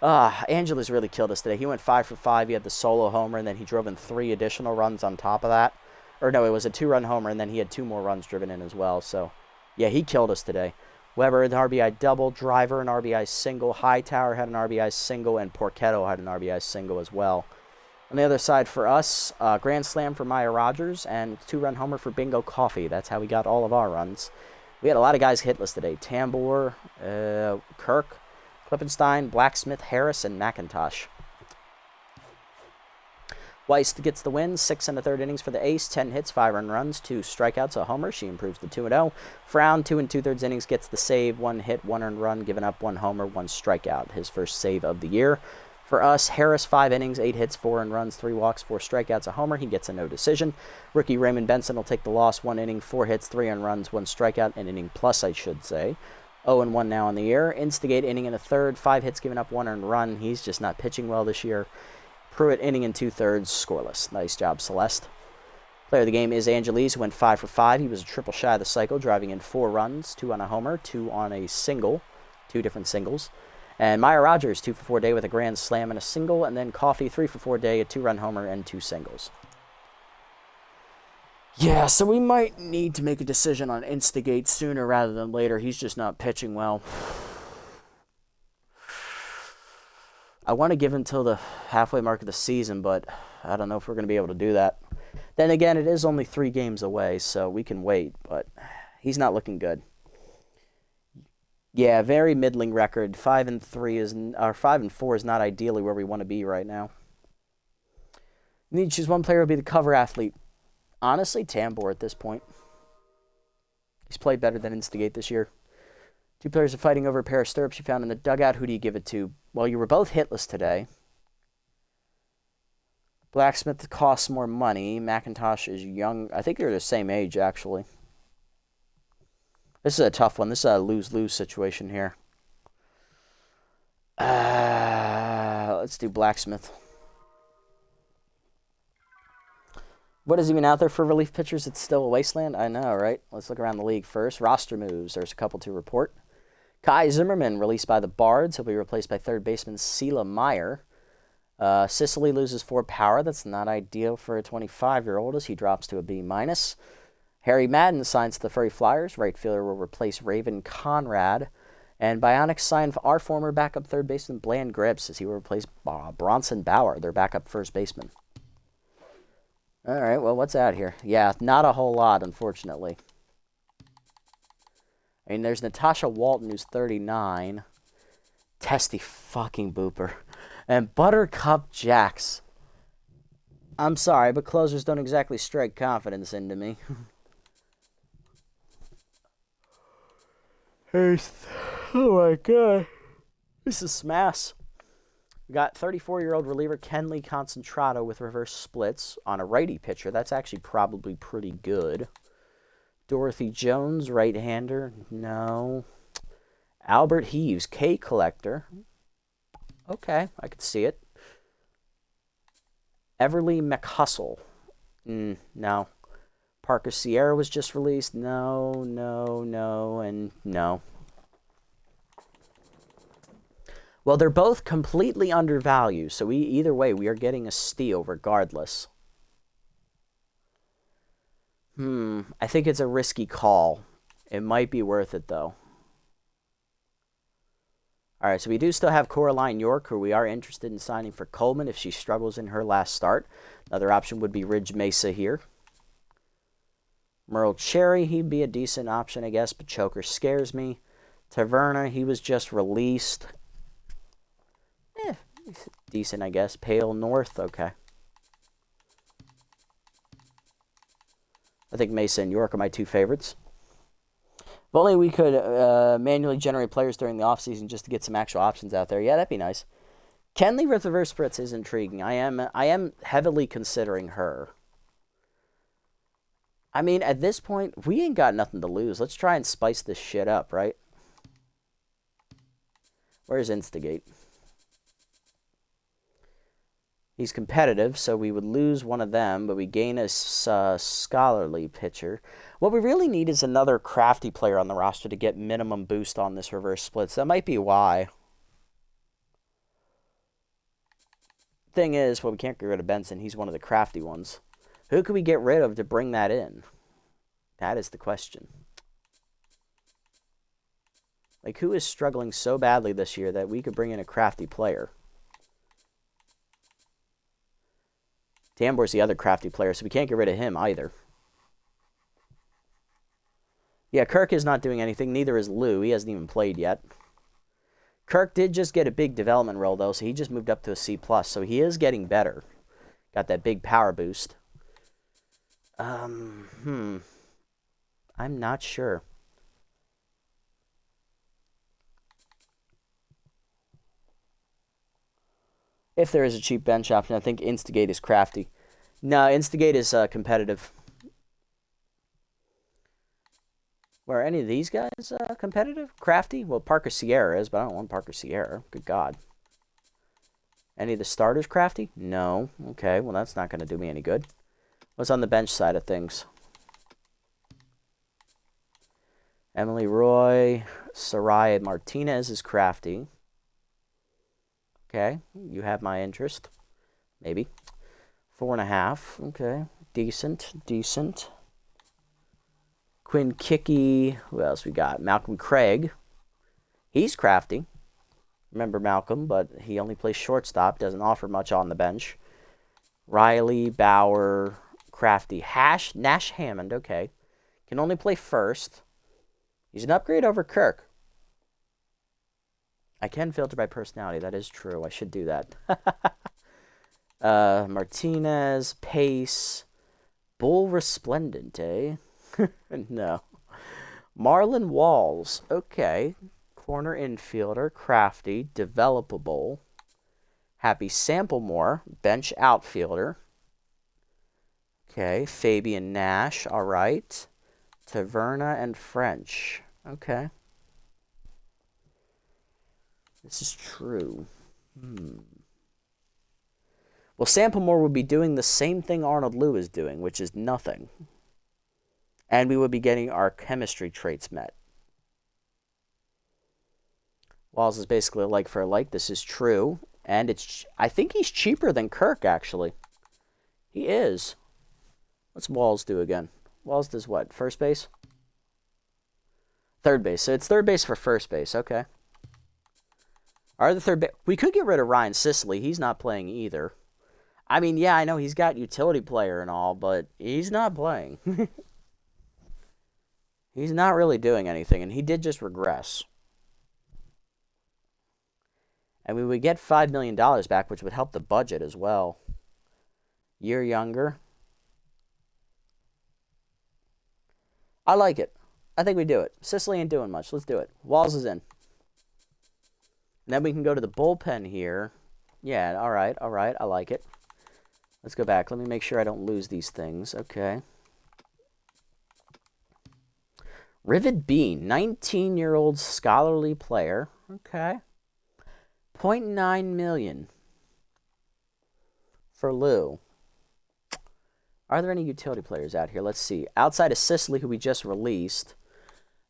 Angeles really killed us today. He went 5 for 5. He had the solo homer, and then he drove in 3 additional runs on top of that. Or no, it was a 2-run homer, and then he had 2 more runs driven in as well. So, yeah, he killed us today. Weber, an RBI double. Driver, an RBI single. Hightower had an RBI single, and Porchetto had an RBI single as well. On the other side for us, grand slam for Maya Rogers and 2-run homer for Bingo Coffee. That's how we got all of our runs. We had a lot of guys hitless today. Tambor, Kirk, Klippenstein, Blacksmith, Harris, and McIntosh. Weiss gets the win. 6 1/3 innings for the ace. 10 hits, 5 earned runs, 2 strikeouts, a homer. She improves to 2-0. Frown, 2 2/3 innings, gets the save. 1 hit, 1 earned run, giving up 1 homer, 1 strikeout. His first save of the year. For us, Harris, 5 innings, 8 hits, 4 earned runs, 3 walks, 4 strikeouts, a homer. He gets a no decision. Rookie Raymond Benson will take the loss. 1 inning, 4 hits, 3 earned runs, 1 strikeout, an inning plus, I should say. 0-1 now on the year. Instigate inning in a third, 5 hits, giving up 1 earned run. He's just not pitching well this year. Pruitt inning in 2/3, scoreless. Nice job, Celeste. Player of the game is Angeles, who went 5 for 5. He was a triple shy of the cycle, driving in 4 runs, 2 on a homer, 2 on a single, 2 different singles. And Maya Rogers, 2 for 4 day with a grand slam and a single. And then Coffee, 3 for 4 day, a 2-run homer and 2 singles. Yeah, so we might need to make a decision on Instigate sooner rather than later. He's just not pitching well. I want to give him till the halfway mark of the season, but I don't know if we're going to be able to do that. Then again, it is only 3 games away, so we can wait, but he's not looking good. Yeah, very middling record. 5-3 is, or 5-4 is not ideally where we want to be right now. You need to choose one player who will be the cover athlete. Honestly, Tambor at this point. He's played better than Instigate this year. 2 players are fighting over a pair of stirrups you found in the dugout. Who do you give it to? Well, you were both hitless today. Blacksmith costs more money. McIntosh is young. I think they're the same age, actually. This is a tough one. This is a lose-lose situation here. Let's do Blacksmith. What is even out there for relief pitchers? It's still a wasteland? I know, right? Let's look around the league first. Roster moves. There's a couple to report. Kai Zimmerman, released by the Bards. He'll be replaced by third baseman Sela Meyer. Sicily loses 4 power. That's not ideal for a 25-year-old as he drops to a B-. Harry Madden signs to the Furry Flyers. Right fielder will replace Raven Conrad. And Bionic signed our former backup third baseman Bland Gribbs as he will replace Bronson Bauer, their backup first baseman. All right, well, what's out here? Yeah, not a whole lot, unfortunately. I mean, there's Natasha Walton, who's 39. Testy fucking booper. And Buttercup Jax. I'm sorry, but closers don't exactly strike confidence into me. Oh my god. This is smash. We got 34-year-old reliever Kenley Concentrato with reverse splits on a righty pitcher. That's actually probably pretty good. Dorothy Jones, right-hander. No. Albert Heaves, K collector. Okay, I could see it. Everly McHustle. No. Parker Sierra was just released. No, and no. Well, they're both completely undervalued, so either way, we are getting a steal regardless. I think it's a risky call. It might be worth it, though. All right, so we do still have Coraline York, who we are interested in signing for Coleman if she struggles in her last start. Another option would be Ridge Mesa here. Merle Cherry, he'd be a decent option, I guess, but Choker scares me. Taverna, he was just released. Decent, I guess. Pale North, okay. I think Mesa and York are my two favorites. If only we could manually generate players during the offseason just to get some actual options out there. Yeah, that'd be nice. Kenley with reverse spritz is intriguing. I am heavily considering her. I mean, at this point, we ain't got nothing to lose. Let's try and spice this shit up, right? Where's Instigate? He's competitive, so we would lose one of them, but we gain a scholarly pitcher. What we really need is another crafty player on the roster to get minimum boost on this reverse splits. That might be why. Thing is, well, we can't get rid of Benson. He's one of the crafty ones. Who could we get rid of to bring that in? That is the question. Like, who is struggling so badly this year that we could bring in a crafty player? Tambor's the other crafty player, so we can't get rid of him either. Yeah, Kirk is not doing anything. Neither is Lou. He hasn't even played yet. Kirk did just get a big development role, though, so he just moved up to a C+, so he is getting better. Got that big power boost. I'm not sure. If there is a cheap bench option, I think Instigate is crafty. No, Instigate is competitive. Were any of these guys competitive? Crafty? Well, Parker Sierra is, but I don't want Parker Sierra. Good God. Any of the starters crafty? No. Okay, well, that's not going to do me any good. What's on the bench side of things? Emily Roy, Soraya Martinez is crafty. Okay, you have my interest. Maybe. 4.5. Okay, decent. Quinn Kicky. Who else we got? Malcolm Craig. He's crafty. Remember Malcolm, but he only plays shortstop. Doesn't offer much on the bench. Riley, Bauer, crafty. Nash Hammond. Okay. Can only play first. He's an upgrade over Kirk. I can filter by personality. That is true. I should do that. Martinez, Pace, Bull Resplendent, eh? No. Marlon Walls. Okay. Corner infielder, crafty, developable. Happy Samplemore, bench outfielder. Okay. Fabian Nash. All right. Taverna and French. Okay. This is true. Well, Samplemore would be doing the same thing Arnold Liu is doing, which is nothing. And we would be getting our chemistry traits met. Walls is basically a like for a like. This is true. And I think he's cheaper than Kirk, actually. He is. What's Walls do again? Walls does what? First base? Third base. So it's third base for first base. Okay. Are the third base... We could get rid of Ryan Sicily. He's not playing either. I mean, yeah, I know he's got utility player and all, but he's not playing. He's not really doing anything, and he did just regress. And we would get $5 million back, which would help the budget as well. Year younger. I like it. I think we do it. Sicily ain't doing much. Let's do it. Walls is in. And then we can go to the bullpen here. Yeah, all right. I like it. Let's go back. Let me make sure I don't lose these things. Okay. Rivet Bean, 19-year-old scholarly player. Okay. 0.9 million for Lou. Are there any utility players out here? Let's see. Outside of Sicily, who we just released,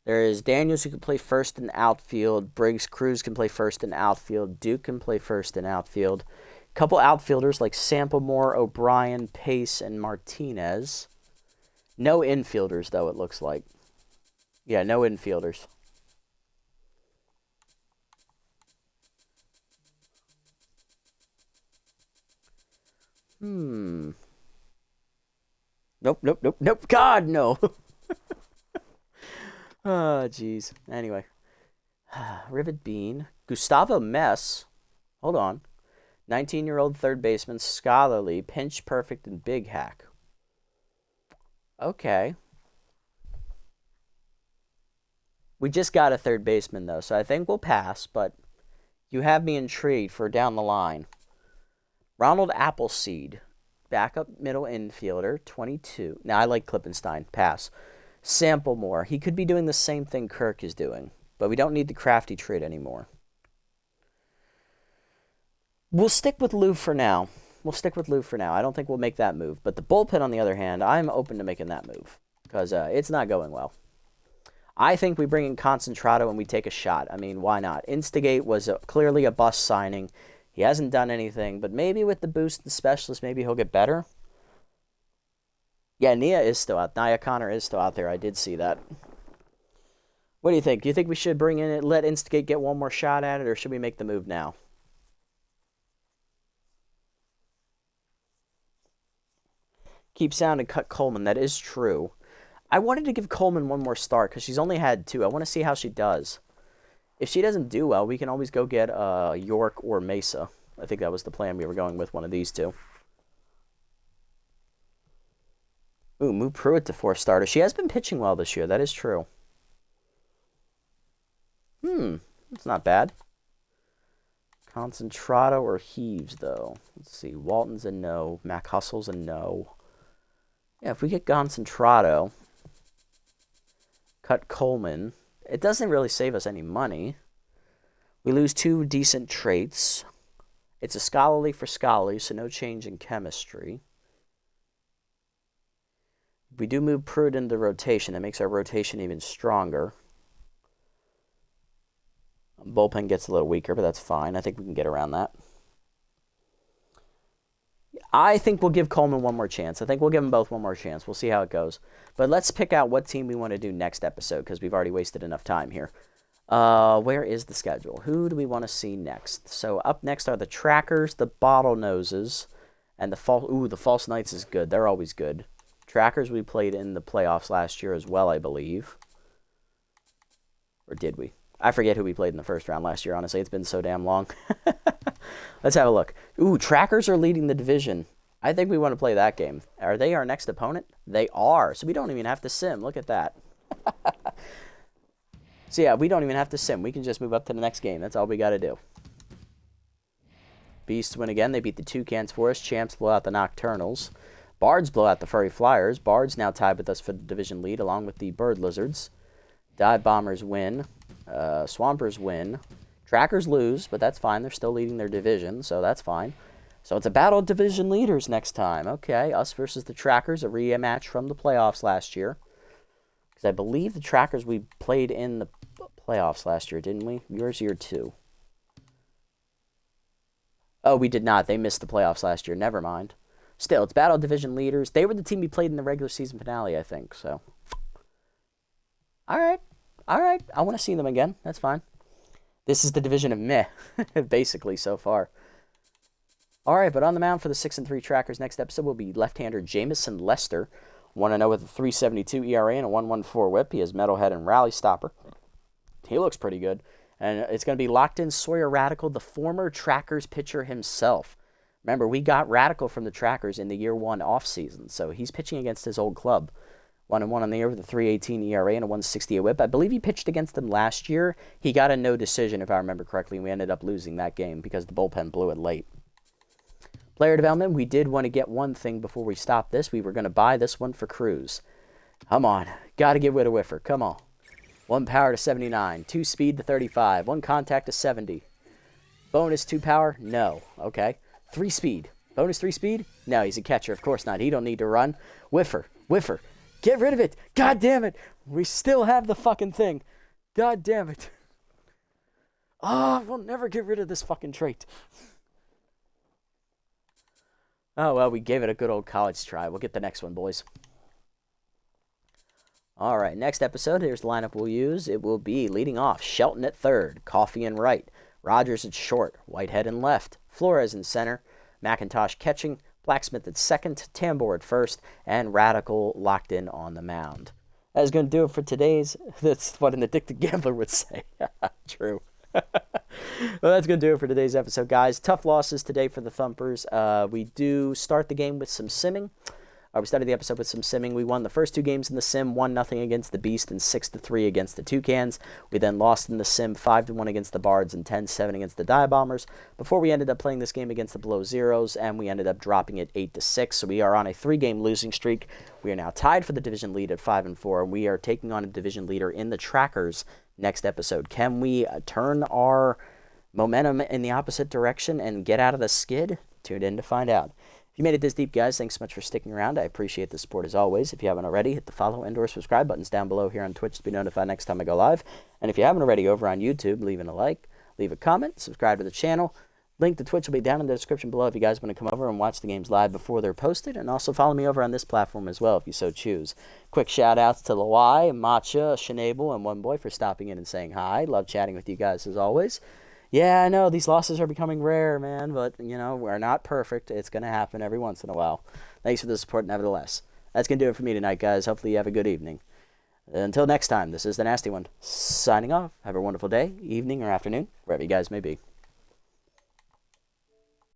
there is Daniels, who can play first in outfield. Briggs Cruz can play first in outfield. Duke can play first in outfield. A couple outfielders like Samplemore, O'Brien, Pace, and Martinez. No infielders, though, it looks like. Yeah, no infielders. Nope. God, no. Oh, jeez. Anyway. Rivet Bean. Gustavo Mess. Hold on. 19-year-old third baseman, scholarly, pinch perfect, and big hack. Okay. We just got a third baseman, though, so I think we'll pass, but you have me intrigued for down the line. Ronald Appleseed, backup middle infielder, 22. Now, I like Klippenstein. Pass. Samplemore. He could be doing the same thing Kirk is doing, but we don't need the crafty trade anymore. We'll stick with Lou for now. I don't think we'll make that move. But the bullpen, on the other hand, I'm open to making that move because it's not going well. I think we bring in Concentrato and we take a shot. I mean, why not? Instigate was clearly a bust signing. He hasn't done anything, but maybe with the boost and specialist, maybe he'll get better. Yeah, Nia Connor is still out there. I did see that. What do you think? Do you think we should bring in it, let Instigate get one more shot at it, or should we make the move now? Keep sound and cut Coleman. That is true. I wanted to give Coleman one more start because she's only had 2. I want to see how she does. If she doesn't do well, we can always go get York or Mesa. I think that was the plan. We were going with one of these two. Ooh, move Pruitt to 4 starter. She has been pitching well this year. That is true. That's not bad. Concentrato or Heaves, though. Let's see. Walton's a no. Mac Hustle's a no. Yeah, if we get Concentrato, cut Coleman, it doesn't really save us any money. We lose 2 decent traits. It's a scholarly for scholarly, so no change in chemistry. We do move Pruitt into rotation. That makes our rotation even stronger. Bullpen gets a little weaker, but that's fine. I think we can get around that. I think we'll give Coleman one more chance. I think we'll give them both one more chance. We'll see how it goes. But let's pick out what team we want to do next episode because we've already wasted enough time here. Where is the schedule? Who do we want to see next? So up next are the Trackers, the Bottlenoses, and the False Knights is good. They're always good. Trackers we played in the playoffs last year as well, I believe. Or did we? I forget who we played in the first round last year, honestly. It's been so damn long. Let's have a look. Ooh, Trackers are leading the division. I think we want to play that game. Are they our next opponent? They are. So we don't even have to sim. Look at that. So yeah, we don't even have to sim. We can just move up to the next game. That's all we got to do. Beasts win again. They beat the Toucans for us. Champs blow out the Nocturnals. Bards blow out the Furry Flyers. Bards now tied with us for the division lead along with the Bird Lizards. Dive Bombers win. Swampers win. Trackers lose, but that's fine. They're still leading their division, so that's fine. So it's a battle of division leaders next time. Okay, us versus the Trackers, a rematch from the playoffs last year. Because I believe the Trackers we played in the playoffs last year, didn't we? Yours year 2. Oh, we did not. They missed the playoffs last year. Never mind. Still, it's battle of division leaders. They were the team we played in the regular season finale, I think, so. All right. All right, I want to see them again. That's fine. This is the division of meh, basically, so far. All right, but on the mound for the 6-3 Trackers, next episode will be left-hander Jamison Lester. 1-0 with a 3.72 ERA and a 1.14 whip. He has metalhead and rally stopper. He looks pretty good. And it's going to be locked in Sawyer Radical, the former Trackers pitcher himself. Remember, we got Radical from the Trackers in the year 1 offseason, so he's pitching against his old club. 1-1 on the year with a 3.18 ERA and a 1.68 whip. I believe he pitched against them last year. He got a no decision, if I remember correctly, and we ended up losing that game because the bullpen blew it late. Player development, we did want to get one thing before we stopped this. We were going to buy this one for Cruz. Come on. Got to get rid of Whiffer. Come on. 1 power to 79. 2 speed to 35. 1 contact to 70. Bonus 2 power? No. Okay. 3 speed. Bonus 3 speed? No, he's a catcher. Of course not. He don't need to run. Whiffer. Whiffer. Get rid of it. God damn it. We still have the fucking thing. God damn it. We'll never get rid of this fucking trait. Oh, well, we gave it a good old college try. We'll get the next one, boys. All right, next episode, here's the lineup we'll use. It will be leading off Shelton at third, Coffey in right, Rogers at short, Whitehead in left, Flores in center, McIntosh catching, Blacksmith at second, Tambor at first, and Radical locked in on the mound. That is going to do it for today's. That's what an addicted gambler would say. True. Well, that's going to do it for today's episode, guys. Tough losses today for the Thumpers. We do start the game with some simming. We started the episode with some simming. We won the first 2 games in the sim, 1-0 against the Beast and 6-3 against the Toucans. We then lost in the sim, 5-1 against the Bards and 10-7 against the Die Bombers, before we ended up playing this game against the Below Zeros, and we ended up dropping it 8-6. So we are on a 3-game losing streak. We are now tied for the division lead at 5-4, and we are taking on a division leader in the Trackers next episode. Can we turn our momentum in the opposite direction and get out of the skid? Tune in to find out. If you made it this deep, guys, thanks so much for sticking around. I appreciate the support as always. If you haven't already, hit the follow and or subscribe buttons down below here on Twitch to be notified next time I go live. And if you haven't already over on YouTube, leaving a like, leave a comment, subscribe to the channel. Link to Twitch will be down in the description below if you guys want to come over and watch the games live before they're posted. And also follow me over on this platform as well if you so choose. Quick shout outs to Lawai, Matcha, Shanable, and One Boy for stopping in and saying hi. Love chatting with you guys as always. Yeah, I know, these losses are becoming rare, man, but, you know, we're not perfect. It's going to happen every once in a while. Thanks for the support, nevertheless. That's going to do it for me tonight, guys. Hopefully you have a good evening. Until next time, this is The Nasty One, signing off. Have a wonderful day, evening, or afternoon, wherever you guys may be.